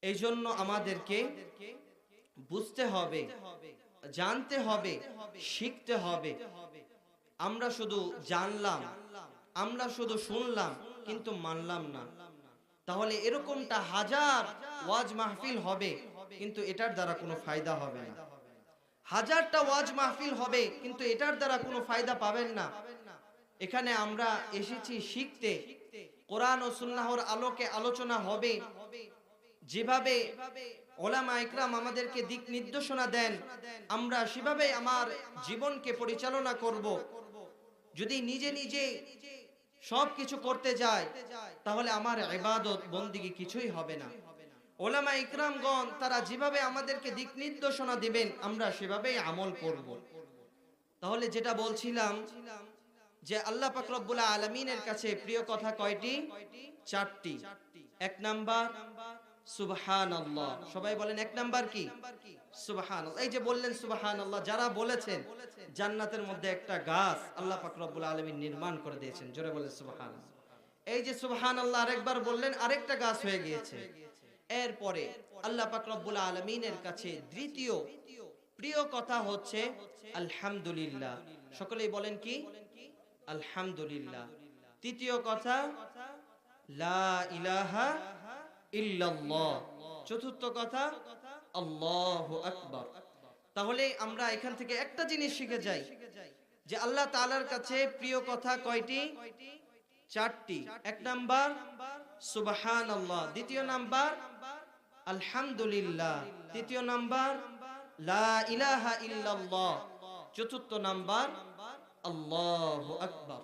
এই জন্য আমাদেরকে বুঝতে হবে, জানতে হবে, শিখতে হবে। আমরা শুধু জানলাম, আমরা শুধু শুনলাম, কিন্তু মানলাম না। তাহলে এরকমটা 1000 ওয়াজ মাহফিল হবে, কিন্তু এটার দ্বারা কোনো ফায়দা হবে না। 1000টা ওয়াজ মাহফিল হবে, কিন্তু এটার দ্বারা কোনো ফায়দা পাবেন না। এখানে আমরা এসেছি শিখতে। কোরআন ও সুন্নাহর আলোকে আলোচনা হবে। যেভাবে ওলামা ইকরাম আমাদেরকে দিক নির্দেশনা দেন, আমরা সেভাবে আমার জীবনকে পরিচালনা করব। যদি নিজে নিজে সব কিছু করতে যাই, তাহলে আমার ইবাদত বন্দেগী কিছুই হবে না। ওলামা ইকরামগণ তারা যেভাবে আমাদেরকে দিক নির্দেশনা দিবেন, আমরা সেভাবেই আমল করব। তাহলে যেটা বলছিলাম যে আল্লাহ পাক রব্বুল আলামিনের কাছে প্রিয় কথা কয়টি? 4টি। 1 নাম্বার সুবহানাল্লাহ। সবাই বলেন 1 নাম্বার কি? সুবহানাল্লাহ। এই যে বললেন সুবহানাল্লাহ, যারা বলেছেন জান্নাতের মধ্যে একটা গাছ আল্লাহ পাক রব্বুল আলামিন নির্মাণ করে দিয়েছেন। জোরে বলেন সুবহানাল্লাহ। এই যে সুবহানাল্লাহ আরেকবার বললেন, আরেকটা গাছ হয়ে গিয়েছে। এরপরে আল্লাহ পাক রব্বুল আলামিনের কাছে দ্বিতীয় প্রিয় কথা হচ্ছে আলহামদুলিল্লাহ। সকলেই বলেন কি? আলহামদুলিল্লাহ। তৃতীয় কথা লা ইলাহা ইল্লাল্লাহ। চতুর্থ কথা আল্লাহু আকবার। তাহলে আমরা এখান থেকে একটা জিনিস শিখে যাই যে আল্লাহ তাআলার কাছে প্রিয় কথা কয়টি? 4টি। 1 নাম্বার সুবহানাল্লাহ, দ্বিতীয় নাম্বার আলহামদুলিল্লাহ, তৃতীয় নাম্বার লা ইলাহা ইল্লাল্লাহ, চতুর্থ নাম্বার আল্লাহু আকবার।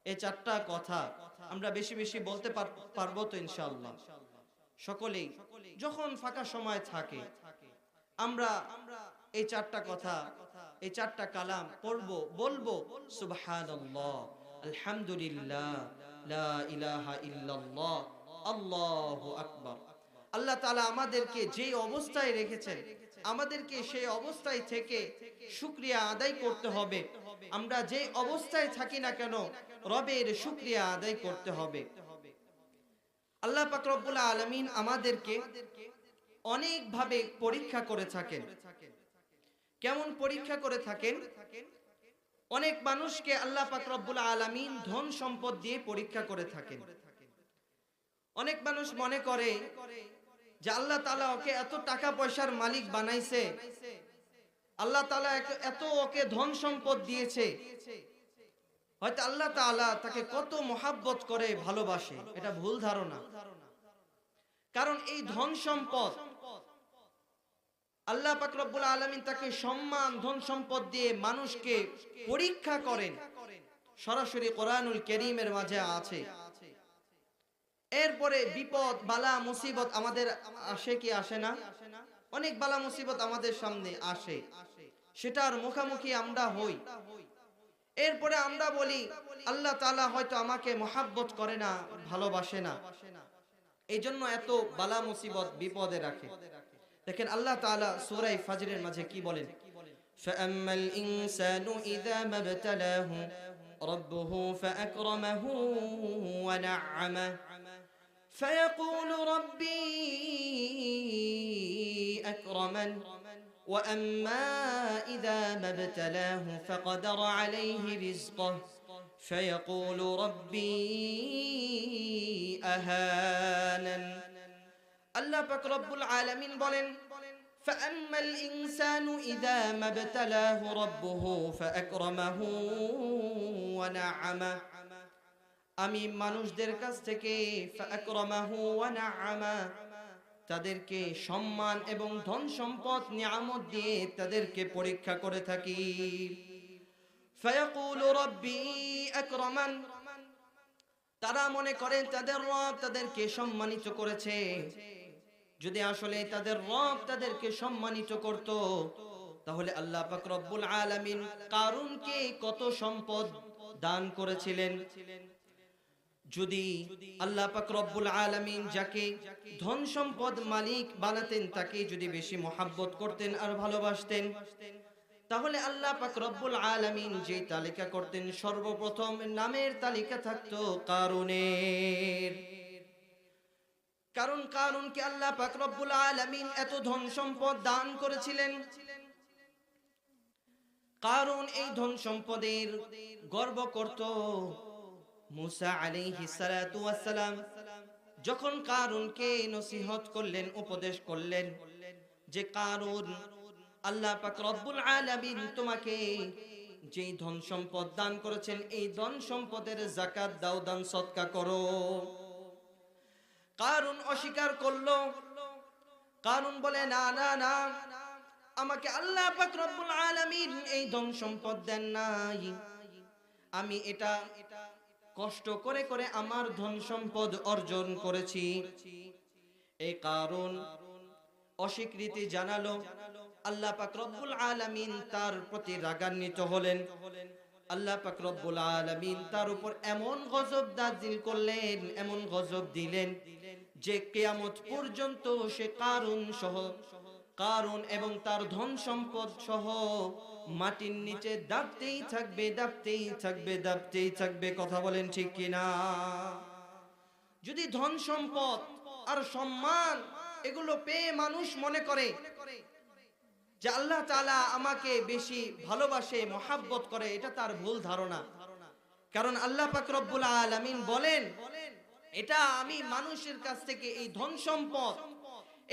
এই 4টা কথা আমরা বেশি বেশি বলতে পারবো তো ইনশাআল্লাহ। সকলেই যখন ফাঁকা সময় থাকে আমরা এই 4টা কথা, এই 4টা কালাম পড়বো, বলবো সুবহানাল্লাহ, আলহামদুলিল্লাহ, লা ইলাহা ইল্লাল্লাহ, আল্লাহু আকবার। আল্লাহ তাআলা আমাদেরকে যে অবস্থায় রেখেছেন, আমাদেরকে সেই অবস্থায় থেকে শুকরিয়া আদায় করতে হবে। আমরা যে অবস্থায় থাকি না কেন, রবের শুকরিয়া আদায় করতে হবে। আল্লাহ পাক রব্বুল আলামিন আমাদেরকে অনেক ভাবে পরীক্ষা করে থাকেন। কেমন পরীক্ষা করে থাকেন? অনেক মানুষকে আল্লাহ পাক রব্বুল আলামিন ধন সম্পদ দিয়ে পরীক্ষা করে থাকেন। অনেক মানুষ মনে করে যে আল্লাহ তাআলা ওকে এত টাকা পয়সার মালিক বানাইছে, আল্লাহ তাআলা এত ওকে ধন সম্পদ দিয়েছে, হয়তো আল্লাহ তাআলা তাকে কত মহাব্বত করে, ভালোবাসে। এটা ভুল ধারণা। কারণ এই ধন সম্পদ আল্লাহ পাক রব্বুল আলামিন তাকে সম্মান ধন সম্পদ দিয়ে মানুষকে পরীক্ষা করেন। সরাসরি কোরআনুল কারীমের মাঝে আছে। এরপরে বিপদ বালা মুসিবত আমাদের আসে কি আসে না? অনেক বালা মুসিবত আমাদের সামনে আসে, সেটার মুখোমুখি আমরা হই। এরপরে আমরা বলি আল্লাহ তাআলা হয়তো আমাকে মহাব্বত করে না, ভালোবাসে না, এই জন্য এত বালা মুসিবত বিপদে রাখে। দেখেন আল্লাহ তাআলা সূরা ফাজরের মাঝে কি বলেন? ফাআম্মাল ইনসানু ইযা মাবতালাহু রাব্বুহু ফাআকরামাহু ওয়া না'আমা ফায়াকুলু রাব্বি আকরামান ওয়া আম্মা ইযা মাবতালাহু ফাকদারা আলাইহি রিজকাহু ফায়াকুলু রাব্বি আহানান। আল্লাহ পাক রব্বুল আলামিন বলেন ফাআম্মাল ইনসানু ইযা মাবতালাহু রাব্বুহু ফাআকরামাহু ওয়া না'আমা। আমি মানুষদের কাছ থেকে ফাআকরামাহু ওয়া না'আমা, তাদেরকে সম্মান এবং ধন সম্পদ নিয়ামত দিয়ে তাদেরকে পরীক্ষা করে থাকি। ফায়াকুলু রাব্বি আকরামান, তারা মনে করেন তাদের রব তাদেরকে সম্মানিত করেছে। যদি আসলে তাদের রব তাদেরকে সম্মানিত করত, তাহলে আল্লাহ পাক রব্বুল আলামিন কারুনকে কত সম্পদ দান করেছিলেন। যদি আল্লাহ পাক রব্বুল আলামিন যাকে ধন সম্পদ মালিক বানাতেন, তাকে যদি বেশি মহাব্বত করতেন আর ভালোবাসতেন, তাহলে আল্লাহ পাক রব্বুল আলামিন যে তালিকা করতেন, সর্বপ্রথম নামের তালিকা থাকতো কারুনের। কারণ কারুনকে আল্লাহ পাক রব্বুল আলামিন এত ধন সম্পদ দান করেছিলেন। কারুন এই ধন সম্পদের গর্ব করত। মুসা আলাইহিস সালাতু ওয়াস সালাম যখন কারুনকে নসিহত করলেন, উপদেশ করলেন যে কারুন, আল্লাহ পাক রব্বুল আলামিন তোমাকে যেই ধন সম্পদ দান করেছেন, এই ধন সম্পদের যাকাত দাও, দান সদকা করো। কারুন অস্বীকার করলো। কারুন বলে, না না না, আমাকে আল্লাহ পাক রব্বুল আলামিন এই ধন সম্পদ দেন নাই, আমি এটা কষ্ট করে করে আমার ধন সম্পদ অর্জন করেছি। এই কারুন অস্বীকৃতি জানালো। আল্লাহ পাক রব্বুল আলামিন তার প্রতি রাগান্বিত হলেন। আল্লাহ পাক রব্বুল আলামিন তার উপর এমন গজব নাযিল করলেন, এমন গজব দিলেন যে কিয়ামত পর্যন্ত সে কারুন এবং তার ধন সম্পদ সহ মাটির নিচে দাবতেই থাকবে, দাবতেই থাকবে, দাবতেই থাকবে। কথা বলেন ঠিক কিনা? যদি ধন সম্পদ আর সম্মান এগুলো পেয়ে মানুষ মনে করে যে আল্লাহ তাআলা আমাকে বেশি ভালোবাসে, মহাব্বত করে, এটা তার ভুল ধারণা। কারণ আল্লাহ পাক রব্বুল আলামিন বলেন, এটা আমি মানুষের কাছ থেকে এই ধন সম্পদ,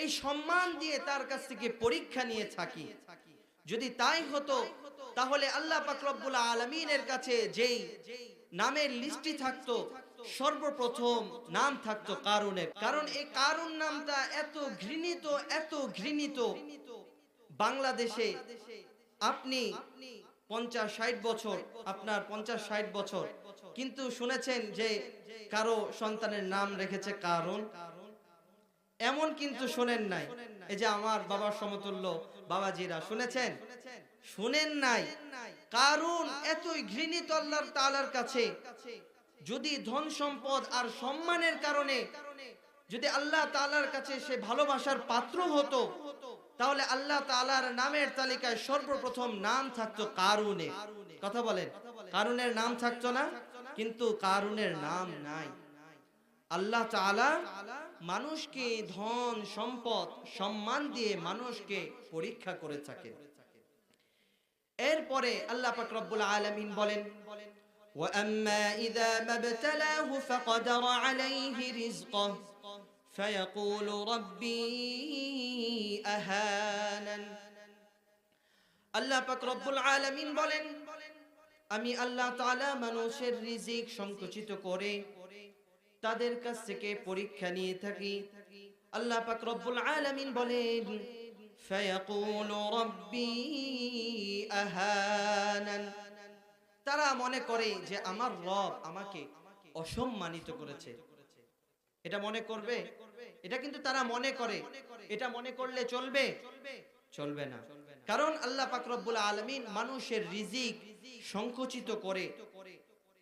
এই সম্মান দিয়ে তার কাছ থেকে পরীক্ষা নিয়ে থাকি। যদি তাই হতো, তাহলে আল্লাহ পাক রব্বুল আলামিনের কাছে যেই নামের লিস্টটি থাকতো, সর্বপ্রথম নাম থাকতো কারুনের। কারণ এই কারুন নামটা এত ঘৃণিত, এত ঘৃণিত। বাংলাদেশে আপনি 50-60 বছর, আপনার 50-60 বছর, কিন্তু শুনেছেন যে কারো সন্তানের নাম রেখেছে কারুন? এমন কিন্তু শোনেন নাই। এই যে আমার বাবার সমতুল্য বাবাজিরা, শুনেছেন? শুনেন নাই। কারুন এতই ঘৃণিত আল্লাহ তাআলার কাছে। যদি ধন সম্পদ আর সম্মানের কারণে যদি আল্লাহ তাআলার কাছে সে ভালোবাসার পাত্র হতো, তাহলে আল্লাহ তাআলার নামের তালিকায় সর্বপ্রথম নাম থাকতো কারুনের। কথা বলেন, কারুনের নাম থাকতো না? কিন্তু কারুনের নাম নাই। আল্লাহ তাআলা মানুষকে ধন সম্পদ সম্মান দিয়ে মানুষকে পরীক্ষা করে থাকেন। এরপরে আল্লাহ পাক রব্বুল আলামিন বলেন, ওয়া আম্মা ইযা মাবতালাহু ফাকদারা আলাইহি রিজকাহু ফায়াকুলু রাব্বি আহানান। আল্লাহ পাক রব্বুল আলামিন বলেন, আমি আল্লাহ তাআলা মানুষের রিজিক সংকুচিত করে তাদের কাছ থেকে পরীক্ষা নিয়ে থাকি। আল্লাহ পাক রব্বুল আলামিন বলেন, ফায়াকুলু রাব্বি আহানান। তারা মনে করে যে আমার রব আমাকে অসম্মানিত করেছে। এটা মনে করবে? এটা কিন্তু তারা মনে করে। এটা মনে করলে চলবে? চলবে না। কারণ আল্লাহ পাক রব্বুল আলামিন মানুষের রিজিক সংকুচিত করে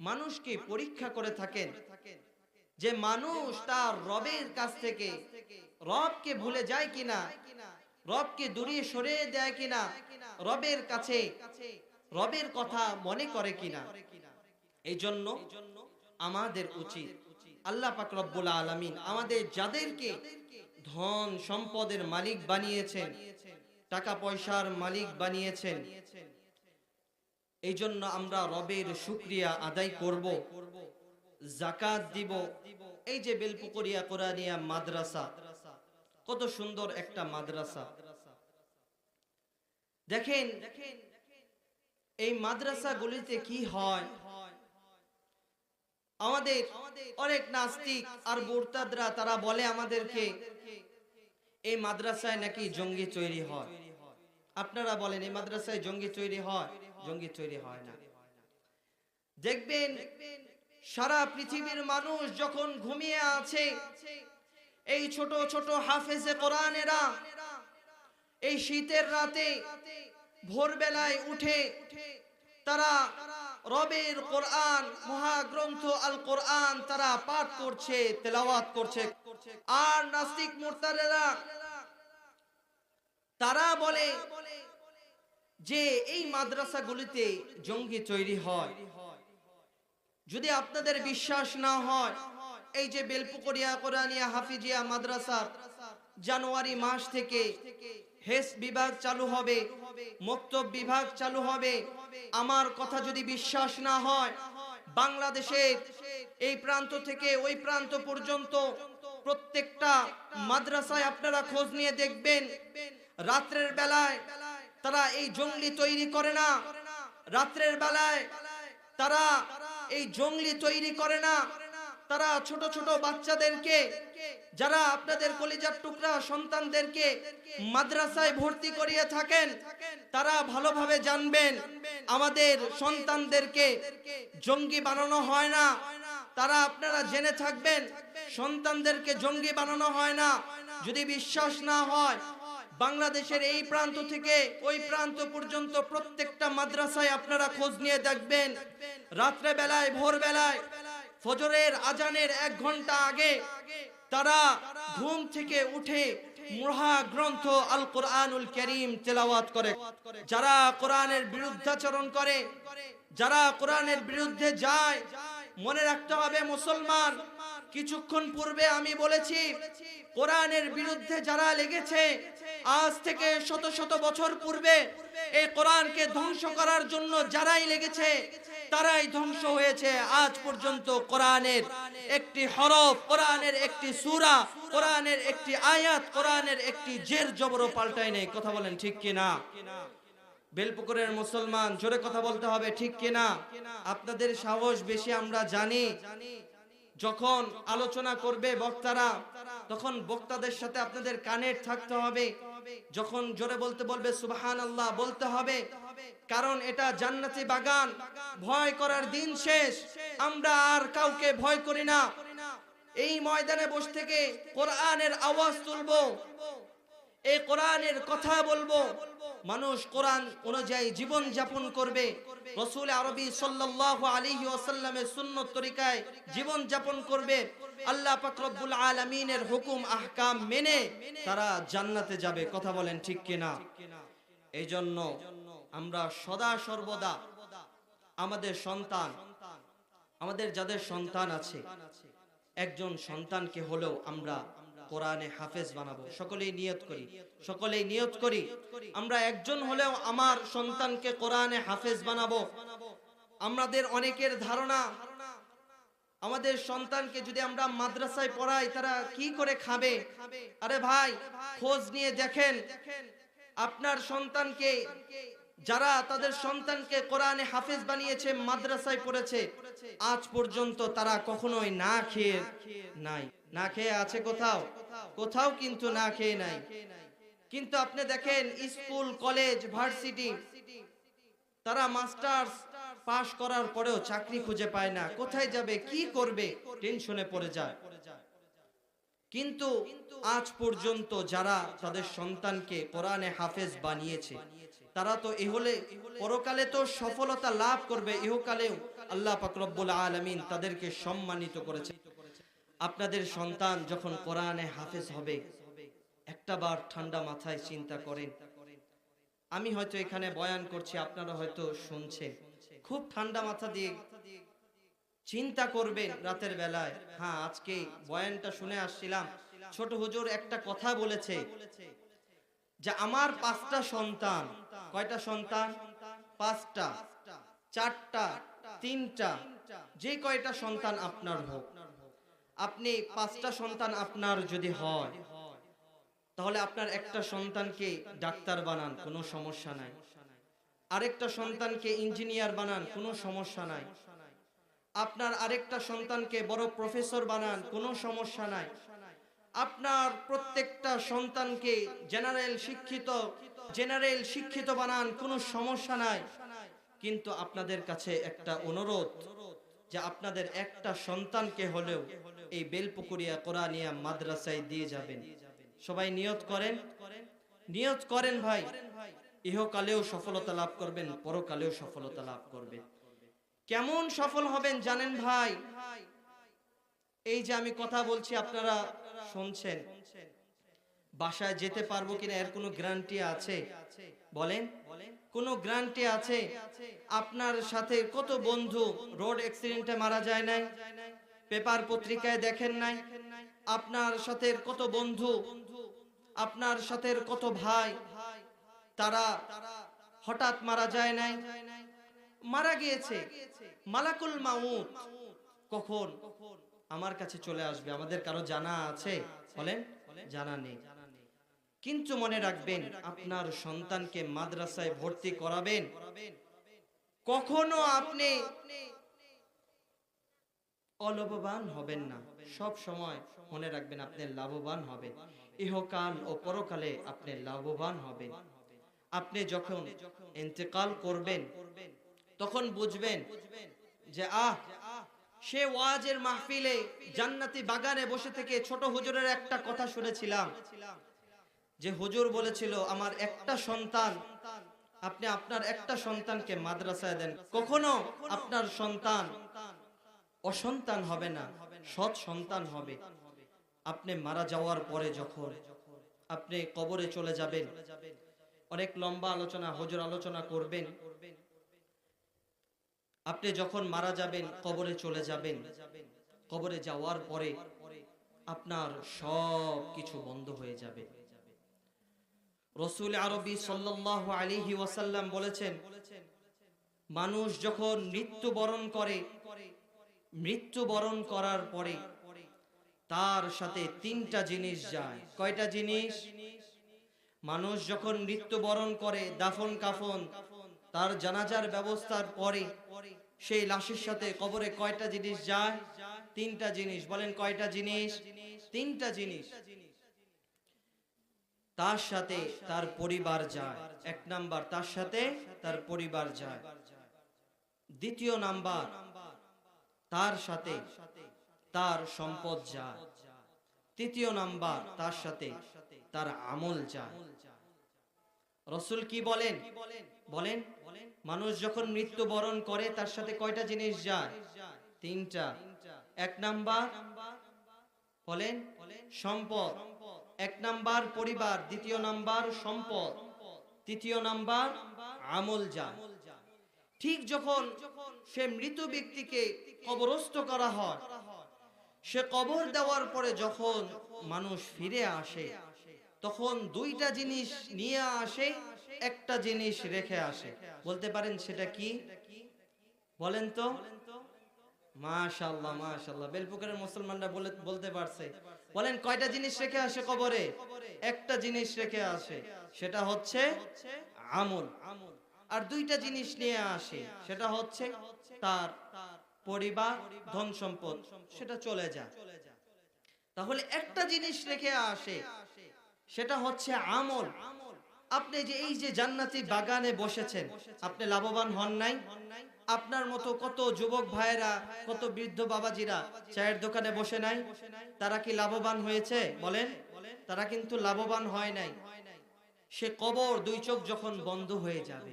মানুষকে পরীক্ষা করে থাকেন, যে মানুষ তার রবের কাছ থেকে রবকে ভুলে যায় কিনা, রবকে দূরে সরিয়ে দেয় কিনা, রবের কাছে রবের কথা মনে করে কিনা। এই জন্য আমাদের উচিত, আল্লাহ পাক রব্বুল আলামিন আমাদের যাদেরকে ধন সম্পদের মালিক বানিয়েছেন, টাকা পয়সার মালিক বানিয়েছেন, এই জন্য আমরা রবের শুকরিয়া আদায় করব, যাকাত দিব। এই যে বেলপুকুরিয়া কোরআনিয়া মাদ্রাসা, কত সুন্দর একটা মাদ্রাসা। দেখেন এই মাদ্রাসাগুলিতে কি হয়, আমাদের অনেক নাস্তিক আর মুরতাদরা তারা বলে আমাদেরকে এই মাদ্রাসায় নাকি জঙ্গি তৈরি হয়। আপনারা বলেন এই মাদ্রাসায় জঙ্গি তৈরি হয়? জঙ্গি তৈরি হয় না। দেখবেন সারা পৃথিবীর মানুষ যখন ঘুমিয়ে আছে, এই ছোট ছোট হাফেজে কোরআনেরা এই শীতের রাতে ভোরবেলায় উঠে তারা রবের কোরআন, মহাগ্রন্থ আল কোরআন তারা পাঠ করছে, তেলাওয়াত করছে। আর নাস্তিক মুরতাদেরা তারা বলে যে এই মাদ্রাসাগুলিতে জঙ্গি তৈরি হয়। যদি আপনাদের বিশ্বাস না হয়, এই যে বেলপুকুরিয়া কোরআনিয়া হাফিজিয়া মাদ্রাসা জানুয়ারি মাস থেকে হেস বিভাগ চালু হবে, মক্তব বিভাগ চালু হবে। আমার কথা যদি বিশ্বাস না হয়, বাংলাদেশের এই প্রান্ত থেকে ওই প্রান্ত পর্যন্ত প্রত্যেকটা মাদ্রাসায় আপনারা খোঁজ নিয়ে দেখবেন, রাত্রের বেলায় তারা এই জঙ্গলি তৈরি করে না। রাত্রের বেলায় তারা এই জঙ্গলি তৈরি করে না। তারা ছোট ছোট বাচ্চাদেরকে, যারা আপনাদের কলিজার টুকরা সন্তানদেরকে মাদ্রাসায় ভর্তি করিয়ে থাকেন, তারা ভালোভাবে জানবেন আমাদের সন্তানদেরকে জঙ্গি বানানো হয় না। তারা আপনারা জেনে থাকবেন সন্তানদেরকে জঙ্গি বানানো হয় না। যদি বিশ্বাস না হয়, বাংলাদেশের এই প্রান্ত থেকে ওই প্রান্ত পর্যন্ত প্রত্যেকটা মাদ্রাসায় আপনারা খোঁজ নিয়ে দেখবেন, রাত্রে বেলায়, ভোর বেলায়, ফজরের আজানের 1 ঘন্টা আগে তারা ঘুম থেকে উঠে মহাগ্রন্থ আল কোরআনুল কারীম তেলাওয়াত করে। যারা কোরআনের বিরুদ্ধাচরণ করে, যারা কোরআনের বিরুদ্ধে যায়, মনে রাখতে হবে মুসলমান, কিছুক্ষণ পূর্বে আমি বলেছি কোরআনের বিরুদ্ধে যারা লেগেছে, আজ থেকে শত শত বছর পূর্বে এই কোরআনকে ধ্বংস করার জন্য যারাই লেগেছে তারাই ধ্বংস হয়েছে। আজ পর্যন্ত কোরআনের একটি হরফ, কোরআনের একটি সূরা, কোরআনের একটি আয়াত, কোরআনের একটি জের জবর পাল্টায় নেই। কথা বলেন ঠিক কিনা? বেলপুকুরের মুসলমান, জোরে কথা বলতে হবে, ঠিক কিনা? আপনাদের সাহস বেশি আমরা জানি। যখন আলোচনা করবে বক্তারা, তখন বক্তাদের সাথে আপনাদের কানেক্ট থাকতে হবে। যখন জোরে বলতে বলবে সুবহানাল্লাহ বলতে হবে, কারণ এটা জান্নাতি বাগান। ভয় করার দিন শেষ, আমরা আর কাউকে ভয় করি না। এই ময়দানে বসে থেকে কোরআনের আওয়াজ তুলবো, এই কোরআনের কথা বলবো। মানুষ কোরআন অনুযায়ী জীবন যাপন করবে, রাসূল আরবি সাল্লাল্লাহু আলাইহি ওয়াসাল্লামের সুন্নত তরিকায় জীবন যাপন করবে, আল্লাহ পাক রব্বুল আলামিনের হুকুম আহকাম মেনে তারা জান্নাতে যাবে। কথা বলেন ঠিক কিনা? এই জন্য আমরা সদা সর্বদা আমাদের সন্তান, আমাদের যাদের সন্তান আছে, একজন সন্তানকে হলেও আমরা কোরআনে হাফেজ বানাবো। সকলেই নিয়ত করি, সকলেই নিয়ত করি, আমরা একজন হলেও আমার সন্তানকে কোরআনে হাফেজ বানাবো। আমাদের অনেকের ধারণা, আমাদের সন্তানকে যদি আমরা মাদ্রাসায় পড়াই তারা কি করে খাবে। আরে ভাই, খোঁজ নিয়ে দেখেন আপনার সন্তানকে, যারা তাদের সন্তানকে কোরআনে হাফেজ বানিয়েছে, মাদ্রাসায় পড়েছে, আজ পর্যন্ত তারা কখনোই না খেয়ে নাই। না খেয়ে আছে কোথাও? কোথাও কিন্তু না খেয়ে নাই। কিন্তু আপনি দেখেন স্কুল, কলেজ, ভার্সিটি, তারা মাস্টার্স পাশ করার পরেও চাকরি খুঁজে পায় না। কোথায় যাবে, কি করবে, টেনশনে পড়ে যায়। কিন্তু আজ পর্যন্ত যারা তাদের সন্তানকে কোরআনে হাফেজ বানিয়েছে, তারা তো ইহলে পরকালে তো সফলতা লাভ করবে, ইহকালেও আল্লাহ পাক রব্বুল আলামিন তাদেরকে সম্মানিত করেছে। আপনাদের সন্তান যখন কোরআনে হাফেজ হবে, একটাবার ঠান্ডা মাথায় চিন্তা করেন। আমি হয়তো এখানে বয়ান করছি, আপনারা হয়তো শুনছেন, খুব ঠান্ডা মাথা দিয়ে চিন্তা করবেন রাতের বেলায়। হ্যাঁ, আজকে বয়ানটা শুনে আসছিলাম, ছোট হুজুর একটা কথা বলেছে যে আমার 5টা সন্তান। কয়টা সন্তান? 5টা, 4টা, 3টা, যে কয়টা সন্তান আপনার হোক, আপনি 5টা সন্তান আপনার যদি হয়, তাহলে আপনার একটা সন্তানকে ডাক্তার বানান, কোনো সমস্যা নাই। আরেকটা সন্তানকে ইঞ্জিনিয়ার বানান, কোনো সমস্যা নাই। আপনার আরেকটা সন্তানকে বড় প্রফেসর বানান, কোনো সমস্যা নাই। আপনার প্রত্যেকটা সন্তানকে জেনারেল শিক্ষিত বানান, কোনো সমস্যা নাই। কিন্তু আপনাদের কাছে একটা অনুরোধ যে আপনাদের একটা সন্তানকে হলেও এই বেলপুকুরিয়া কোরআনিয়া মাদ্রাসায় দিয়ে যাবেন। সবাই নিয়ত করেন, নিয়ত করেন ভাই, ইহকালেও সফলতা লাভ করবেন, পরকালেও সফলতা লাভ করবেন। কেমন সফল হবেন জানেন ভাই? এই যে আমি কথা বলছি আপনারা শুনছেন, বাসায় যেতে পারবো কিনা এর কোনো গ্যারান্টি আছে? বলেন, কোনো গ্যারান্টি আছে? আপনার সাথে কত বন্ধু রোড অ্যাক্সিডেন্টে মারা যায় নাই? পেপার পত্রিকায় দেখেন নাই? আপনার সাথে কত বন্ধু, আপনার সাথে কত ভাই, তারা হঠাৎ মারা যায় নাই? মারা গিয়েছে। মালাকুল মাউত কখন আমার কাছে চলে আসবে আমাদের কারো জানা আছে? বলেন, জানা নেই। কিন্তু মনে রাখবেন, আপনার সন্তানকে মাদ্রাসায় ভর্তি করাবেন, কখনো আপনি অলাভবান হবেন না। সব সময় মনে রাখবেন আপনি লাভবান হবেন, ইহকাল ও পরকালে আপনি লাভবান হবেন। আপনি যখন ইন্তেকাল করবেন তখন বুঝবেন যে সে ওয়াজের মাহফিলে জান্নাতি বাগানে বসে থেকে ছোট হুজুরের একটা কথা শুনেছিলাম, যে হুজুর বলেছিল আমার একটা সন্তান, আপনি আপনার একটা সন্তানকে মাদ্রাসায় দেন, কখনো আপনার সন্তান অসন্তান হবে না, সৎ সন্তান হবে। আপনি মারা যাওয়ার পরে যখন আপনি কবরে চলে যাবেন, অনেক লম্বা আলোচনা হুজুর আলোচনা করবেন। আপনি যখন মারা যাবেন, কবরে চলে যাবেন, কবরে যাওয়ার পরে আপনার সব কিছু বন্ধ হয়ে যাবে। রাসূল আরবী সাল্লাল্লাহু আলাইহি ওয়াসাল্লাম বলেছেন, মানুষ যখন মৃত্যুবরণ করে, মৃত্যুবরণ করার পরে তার সাথে তিনটা জিনিস যায়। কয়টা জিনিস? মানুষ যখন মৃত্যুবরণ করে, দাফন কাফন, তার জানাজার ব্যবস্থার পরে সেই লাশের সাথে কবরে কয়টা জিনিস যায়? তিনটা জিনিস। বলেন কয়টা জিনিস? তিনটা জিনিস। তার সাথে তার পরিবার যায়। এক নাম্বার, তার সাথে তার পরিবার যায়। দ্বিতীয় নাম্বার, তার সাথে তার সম্পদ যায়। তৃতীয় নাম্বার, তার সাথে তার আমল যায়। রাসূল কি বলেন? বলেন, মানুষ যখন মৃত্যুবরণ করে তার সাথে কয়টা জিনিস যায়? তিনটা। এক নাম্বার বলেন সম্পদ, এক নাম্বার পরিবার, দ্বিতীয় নাম্বার সম্পদ, তৃতীয় নাম্বার আমল যায়। ঠিক যখন সে মৃত ব্যক্তিকে কবরস্থ করা হয়, সে কবর দেওয়ার পরে যখন মানুষ ফিরে আসে, তখন দুইটা জিনিস নিয়ে আসে, একটা জিনিস রেখে আসে। বলতে পারেন সেটা কি? বলেন তো। মাশাআল্লাহ, মাশাআল্লাহ, বেলপুকুরের মুসলমানরা বলতে পারছে। বলেন কয়টা জিনিস রেখে আসে কবরে? একটা জিনিস রেখে আসে, সেটা হচ্ছে আমল। আর দুইটা জিনিস নিয়ে আসে, সেটা হচ্ছে তার পরিবার, ধন সম্পদ, সেটা চলে যায়। তাহলে একটা জিনিস রেখে আসে, সেটা হচ্ছে আমল। আপনি যে এই যে জান্নাতি বাগানে বসেছেন, আপনি লাভবান হন নাই? আপনার মতো কত যুবক ভাইয়েরা, কত বৃদ্ধ বাবাজিরা চায়ের দোকানে বসে নাই? তারা কি লাভবান হয়েছে? বলেন, তারা কিন্তু লাভবান হয় নাই। সে কবর, দুই চোখ যখন বন্ধ হয়ে যাবে,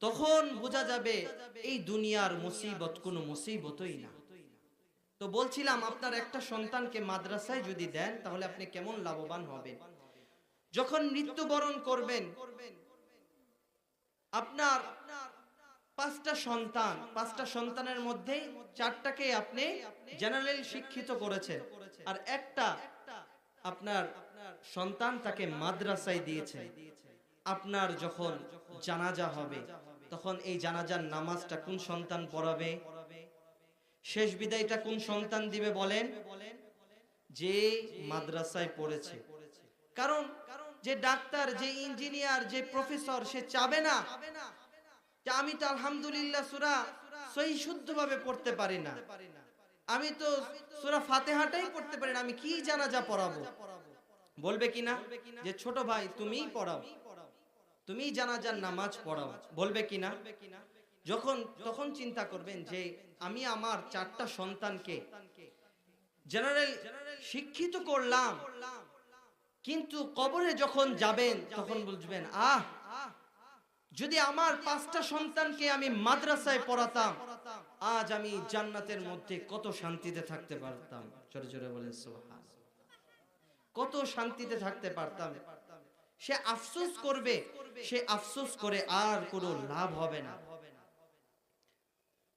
তখন বোঝা যাবে এই দুনিয়ার মুসিবত কোনো মুসিবতই না। তো বলছিলাম, আপনার একটা সন্তানকে মাদ্রাসায় যদি দেন, তাহলে আপনি কেমন লাভবান হবেন। যখন মৃত্যুবরণ করবেন, আপনার পাঁচটা সন্তান, পাঁচটা সন্তানের মধ্যে চারটাকে আপনি জেনারেল শিক্ষিত করেছেন, আর একটা আপনার সন্তান তাকে মাদ্রাসায় দিয়েছেন। আপনার যখন জানাজা হবে, তখন এই জানাজার নামাজটা কোন সন্তান পড়াবে? শেষ বিদায়টা কোন সন্তান দিবে? বলেন, যে মাদ্রাসায় পড়েছে। কারণ যে ডাক্তার, যে ইঞ্জিনিয়ার, যে প্রফেসর, সে চাবে না যে আমি তো আলহামদুলিল্লাহ সূরা সহি শুদ্ধভাবে পড়তে পারি না, আমি তো সূরা ফাতিহাটাই পড়তে পারি না, আমি কি জানাজা পড়াবো? বলবে কিনা যে ছোট ভাই তুমিই পড়াও, তুমিই জানাজার নামাজ পড়াও, বলবে কিনা? তখন চিন্তা করবেন যে আমি আমার চারটা সন্তানকে জেনারেল শিক্ষিত করলাম, কিন্তু কবরে যখন যাবেন তখন বুঝবেন যদি আমার 5টা সন্তানকে আমি মাদ্রাসায় পড়াতাম, আজ আমি জান্নাতের মধ্যে কত শান্তিতে থাকতে পারতাম। জোরে জোরে বলেন সুবহান। কত শান্তিতে থাকতে পারতাম। সে আফসোস করবে, সে আফসোস করে আর কোনো লাভ হবে না।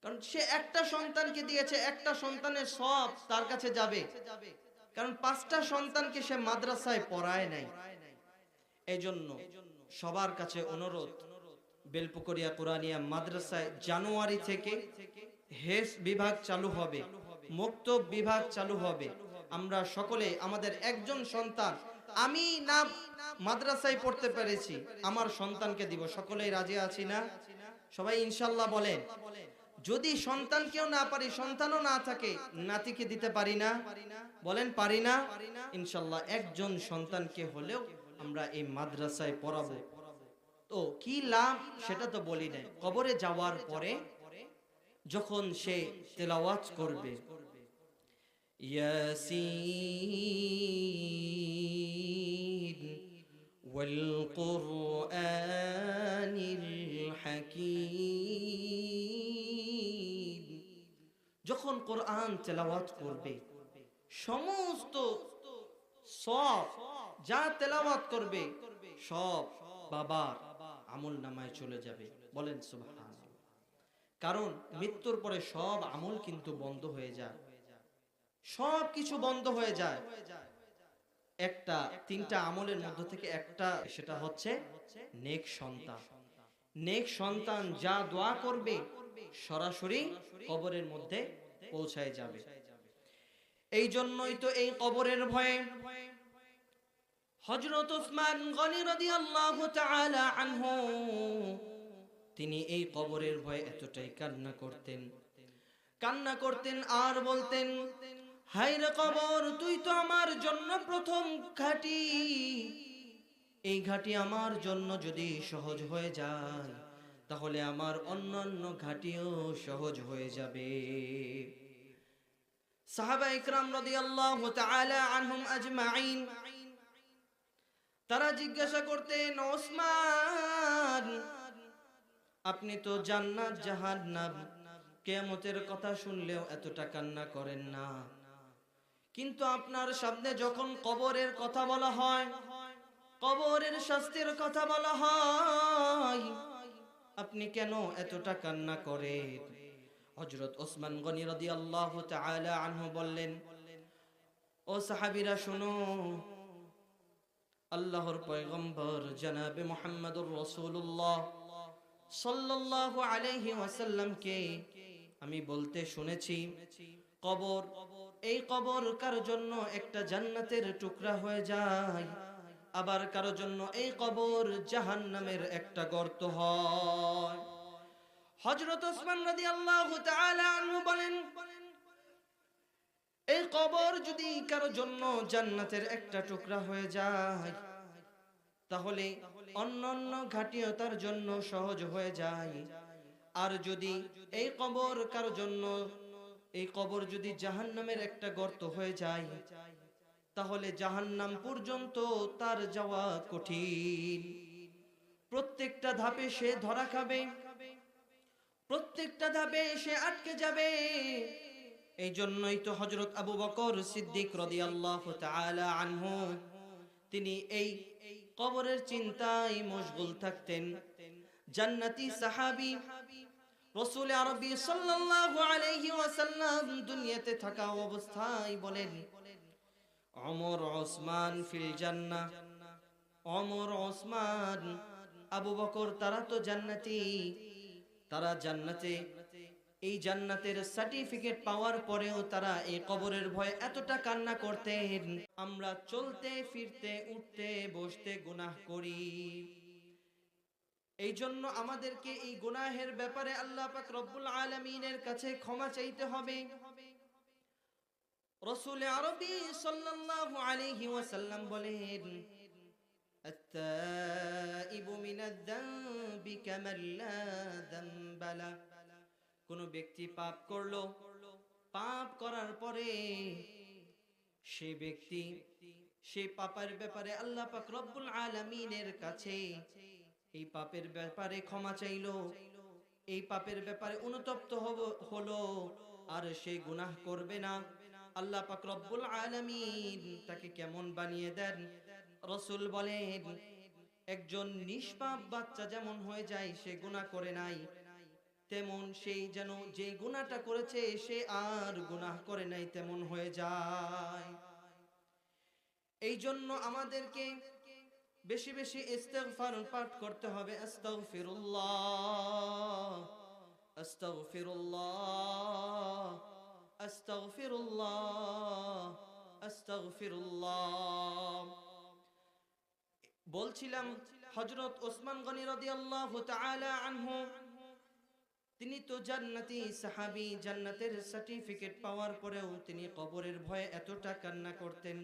কারণ সে একটা সন্তানকে দিয়েছে, একটা সন্তানের সব তার কাছে যাবে, কারণ 5টা সন্তানকে সে মাদ্রাসায় পড়ায় নাই। এই জন্য সবার কাছে অনুরোধ, বেলপুকুরিয়া কোরআনিয়া মাদ্রাসায় জানুয়ারি থেকে হেফজ বিভাগ চালু হবে, মুক্তব বিভাগ চালু হবে। আমরা সকলে আমাদের একজন সন্তান, আমি না মাদ্রাসায় পড়তে পেরেছি, আমার সন্তানকে দিব। সকলেই রাজি আছি না? সবাই ইনশাআল্লাহ বলেন। যদি সন্তান কেউ না পারি, সন্তানও না থাকে, নাতিকে দিতে পারি না? বলেন পারি না? ইনশাআল্লাহ একজন সন্তানকে হলেও আমরা এই মাদ্রাসায় পড়াবো। তো কি লাভ সেটা তো বলি নাই। কবরে যাওয়ার পরে যখন সে তেলাওয়াত করবে, ইয়াসিন ওয়াল কুরআনিল হাকীম, যখন কোরআন তেলাওয়াত করবে, সমস্ত সব যা তেলাওয়াত করবে সব বাবার আমল নামায় চলে যাবে। বলেন সুবহানাল্লাহ। কারণ মৃত্যুর পরে সব আমল কিন্তু বন্ধ হয়ে যায়, সব কিছু বন্ধ হয়ে যায়। একটা 3টা আমলের মধ্যে থেকে একটা, সেটা হচ্ছে নেক সন্তান। নেক সন্তান যা দোয়া করবে সরাসরি কবরের মধ্যে পৌঁছায় যাবে। এই জন্যই তো এই কবরের ভয়ে হযরত উসমান গনি রাদিয়াল্লাহু তাআলা আনহু তিনি এই কবরের ভয়ে এতটাই কান্না করতেন আর বলতেন, হায় রে কবর, তুই তো আমার জন্য প্রথম ঘাঁটি, এই ঘাঁটি আমার জন্য যদি সহজ হয়ে যায় তাহলে আমার অন্যান্য ঘাঁটিও সহজ হয়ে যাবে। সাহাবা ইকরাম রাদিয়াল্লাহু তাআলা আনহুম আজমাইন তারা জিজ্ঞাসা করতেন, ওসমান, আপনি তো জান্নাত জাহান্নাম কিয়ামতের কথা শুনলেও এতটা কান্না করেন না, কিন্তু আপনার সামনে যখন কবরের কথা বলা হয়, কবরের শাস্তির কথা বলা হয়, আপনি কেন এতটা কান্না করেন? হযরত ওসমান গনি রাদিয়াল্লাহু তাআলা আনহু বললেন, ও সাহাবীরা শুনো, আল্লাহর পয়গম্বর জনাবে মুহাম্মদুর রাসূলুল্লাহ সাল্লাল্লাহু আলাইহি ওয়াসাল্লামকে আমি বলতে শুনেছি, কবর, এই কবর কারো জন্য একটা জান্নাতের টুকরা হয়ে যায়, আবার কারো জন্য এই কবর জাহান্নামের একটা গর্ত হয়। হযরত ওসমান রাদিয়াল্লাহু তাআলা আনহু বলেন, এই কবর যদি কারো জন্য জান্নাতের একটা টুকরা হয়ে যায় তাহলে অন্যান্য ঘাটিও তার জন্য সহজ হয়ে যায়। আর যদি এই কবর কারো জন্য, এই কবর যদি জাহান্নামের একটা গর্ত হয়ে যায় তাহলে জাহান্নাম পর্যন্ত তার যাওয়া কঠিন। প্রত্যেকটা ধাপে সে ধরা খাবে, প্রত্যেকটা ধাপে সে আটকে যাবে। এই জন্যই তো হযরত আবু বকর সিদ্দিক রাদিয়াল্লাহু তাআলা আনহু তিনি এই কবরের চিন্তায় মশগুল থাকতেন। জান্নাতি সাহাবী রাসূল আরবি সাল্লাল্লাহু আলাইহি ওয়াসাল্লাম দুনিয়াতে থাকা অবস্থায় বলেন, ওমর ওসমান ফিল জান্নাহ, ওমর ওসমান আবু বকর তারা তো জান্নাতি, তারা জান্নাতে, এই জান্নাতের সার্টিফিকেট পাওয়ার পরেও তারা এই কবরের ভয়ে এতটা কান্না করতেন। আমরা চলতে ফিরতে উঠতে বসতে গুনাহ করি, এই জন্য আমাদেরকে এই গুনাহের ব্যাপারে আল্লাহ পাক রব্বুল আলামিনের কাছে ক্ষমা চাইতে হবে। রাসূল আরবি সাল্লাল্লাহু আলাইহি ওয়াসাল্লাম বলেন, আত-তাইবু মিনাদ যানবি কামান লা যানবা লা, কোন ব্যক্তি পাপ করলো, পাপ করার পরে সে ব্যক্তি সেই পাপের ব্যাপারে আল্লাহ পাক রব্বুল আলামিনের কাছে এই পাপের ব্যাপারে ক্ষমা চাইলো, এই পাপের ব্যাপারে অনুতপ্ত হলো, আর সে গুনাহ করবে না। আল্লাহ পাক রব্বুল আলামিন তাকে কেমন বানিয়ে দেন? রাসূল বলেন, একজন নিষ্পাপ বাচ্চা যেমন হয়ে যায়, সে গুনাহ করে নাই, তেমন সেই যেন যে গুনাহটা করেছে সে আর গুনাহ করে নাই তেমন হয়ে যায়। এই জন্য আমাদেরকে বেশি বেশি ইস্তিগফার পাঠ করতে হবে। আস্তাগফিরুল্লাহ, আস্তাগফিরুল্লাহ, আস্তাগফিরুল্লাহ, আস্তাগফিরুল্লাহ। বলছিলাম হযরত ওসমান গনি রাদিয়াল্লাহু তাআলা আনহু, তিনি তো জান্নাতি সাহাবী, জান্নাতের সার্টিফিকেট পাওয়ার পরেও তিনি কবরের ভয়ে এতটা কান্না করতেন।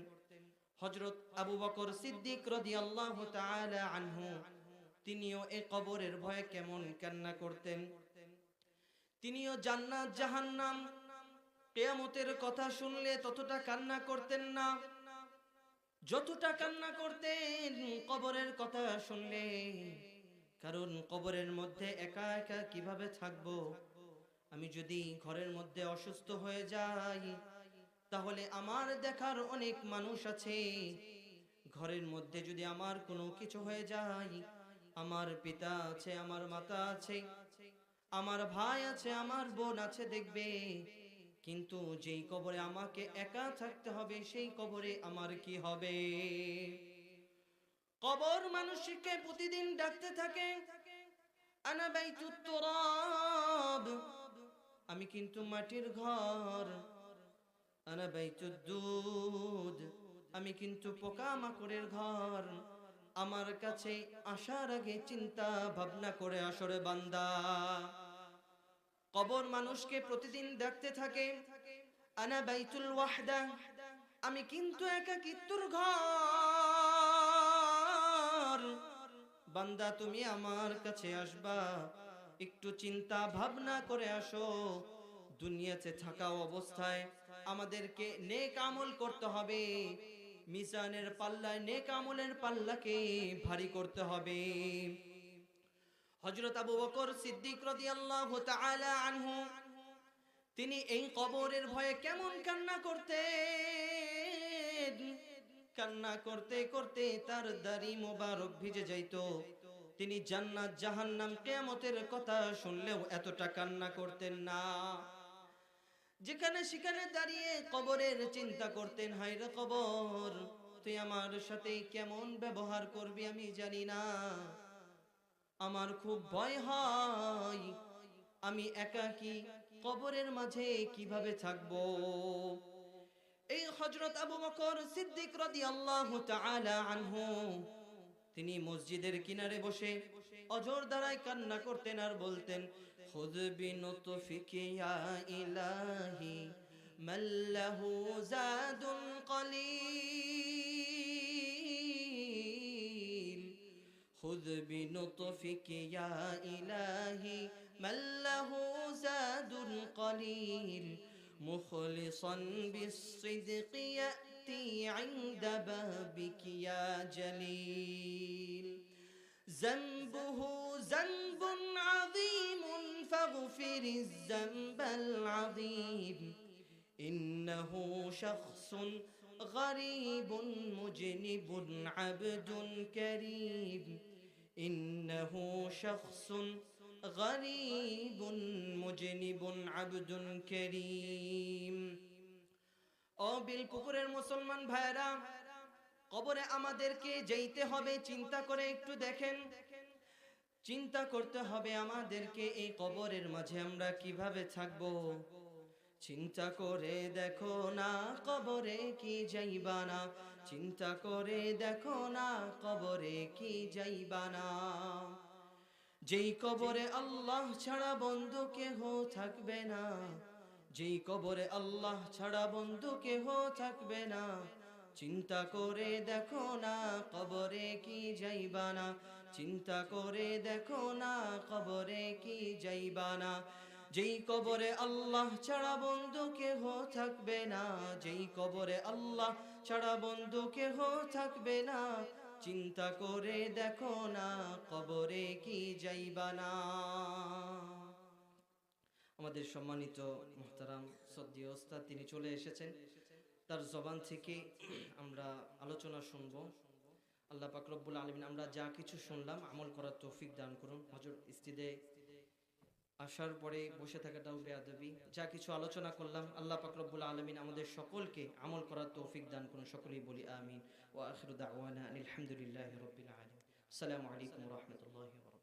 হযরত আবু বকর সিদ্দিক রাদিয়াল্লাহু তাআলা আনহু, তিনিও এই কবরের ভয়ে কেমন কান্না করতেন। তিনিও জান্নাত জাহান্নাম কিয়ামতের কথা শুনলে ততটা কান্না করতেন না যতটা কান্না করতেন কবরের কথা শুনলে। কারণ কবরের মধ্যে একা একা কিভাবে থাকবো? আমি যদি ঘরের মধ্যে অসুস্থ হয়ে যাই, তাহলে আমার দেখার অনেক মানুষ আছে। ঘরের মধ্যে যদি আমার কোনো কিছু হয়ে যায়, আমার পিতা আছে, আমার মাতা আছে, আমার ভাই আছে, আমার বোন আছে, দেখবে। কিন্তু যেই কবরে আমাকে একা থাকতে হবে, সেই কবরে আমার কি হবে? কবর মানুষকে প্রতিদিন ডাকতে থাকে, আনা বাইতুত তুরাব, আমি কিন্তু মাটির ঘর। আনা বাইতুদ দুদ, আমি কিন্তু পোকামাকড়ের ঘর। আমার কাছে আসার আগে চিন্তা ভাবনা করে আসরে বান্দা। কবর মানুষকে প্রতিদিন ডাকতে থাকে, আনা বাইতুল ওয়াহদা, আমি কিন্তু একাকিত্বের ঘর। বান্দা তুমি আমার কাছে আসবা, একটু চিন্তা ভাবনা করে আসো। দুনিয়াতে থাকা অবস্থায় আমাদেরকে নেক আমল করতে হবে, মিজানের পাল্লায় নেক আমলের পাল্লাকে ভারী করতে হবে। হযরত আবু বকর সিদ্দিক রাদিয়াল্লাহু তাআলা আনহু, তিনি এই কবরের ভয়ে কেমন কান্না করতেন। কান্না করতে করতে তার দাড়ি মোবারক ভিজে যাইত। তিনি জান্নাত জাহান্নাম কিয়ামতের কথা শুনলেও এতটা কান্না করতেন না। যেখানে সেখানে দাঁড়িয়ে কবরের চিন্তা করতেন, হায় রে কবর, তুই আমার সাথে কেমন ব্যবহার করবি আমি জানি না। আমার খুব ভয় হয়, আমি একাকী কবরের মাঝে কিভাবে থাকবো? এই হযরত আবু বকর সিদ্দিক রাদিয়াল্লাহু তাআলা আনহু, তিনি মসজিদের কিনারে বসে অজর দ্বারায় কান্না করতেন আর বলতেন, খুদ বিনুতফিকি ইয়া ইলাহি মাল্লাহু জাদুন কলিল, খুদ বিনুতফিকি ইয়া ইলাহি মাল্লাহু জাদুন কলিল, মুখলিসান বিসসিদকি ইয়াতি ইনদা বাবিকি ইয়া জলিল, ذنبه ذنب عظيم فاغفر الذنب العظيم، إنه شخص غريب مجنب عبد كريم، إنه شخص غريب مجنب عبد كريم। ও বিলপুকুরের মুসলমান ভাইরা, কবরে আমাদেরকে যেতে হবে, চিন্তা করে একটু দেখেন। চিন্তা করতে হবে আমাদেরকে এই কবরের মাঝে আমরা কিভাবে থাকব। চিন্তা করে দেখো না কবরে কি যাইবা না, চিন্তা করে দেখো না কবরে কি যাইবা না। যেই কবরে আল্লাহ ছাড়া বন্ধু কেহ থাকবে না, যেই কবরে আল্লাহ ছাড়া বন্ধু কেহ থাকবে না, চিন্তা করে দেখো না কবরে কি যাইবা না, চিন্তা করে দেখো না কবরে কি যাইবা না। যেই কবরে আল্লাহ ছাড়া বন্ধু কেহ থাকবে না, যেই কবরে আল্লাহ ছাড়া বন্ধু কেহ থাকবে না, চিন্তা করে দেখো না কবরে কি যাইবা না। আমাদের সম্মানিত মুহতারাম সদ্দীয় ওস্তাদ তিনি চলে এসেছেন, তার জবান থেকে আমরা আলোচনা শুনব। আল্লাহ পাক রব্বুল আলামিন আমরা যা কিছু শুনলাম আমল করার তৌফিক দান করুন। হযরত ইস্তিদে আসার পরে বসে থাকাটাও বেয়াদবি। যা কিছু আলোচনা করলাম আল্লাহ পাক রব্বুল আলামিন আমাদের সকলকে আমল করার তৌফিক দান করুন। সকলেই বলি আমিন। ওয়া আখিরু দাওয়ানা আলহামদুলিল্লাহি রাব্বিল আলামিন। আসসালামু আলাইকুম ওয়া রাহমাতুল্লাহি ওয়া বারাকাতুহু।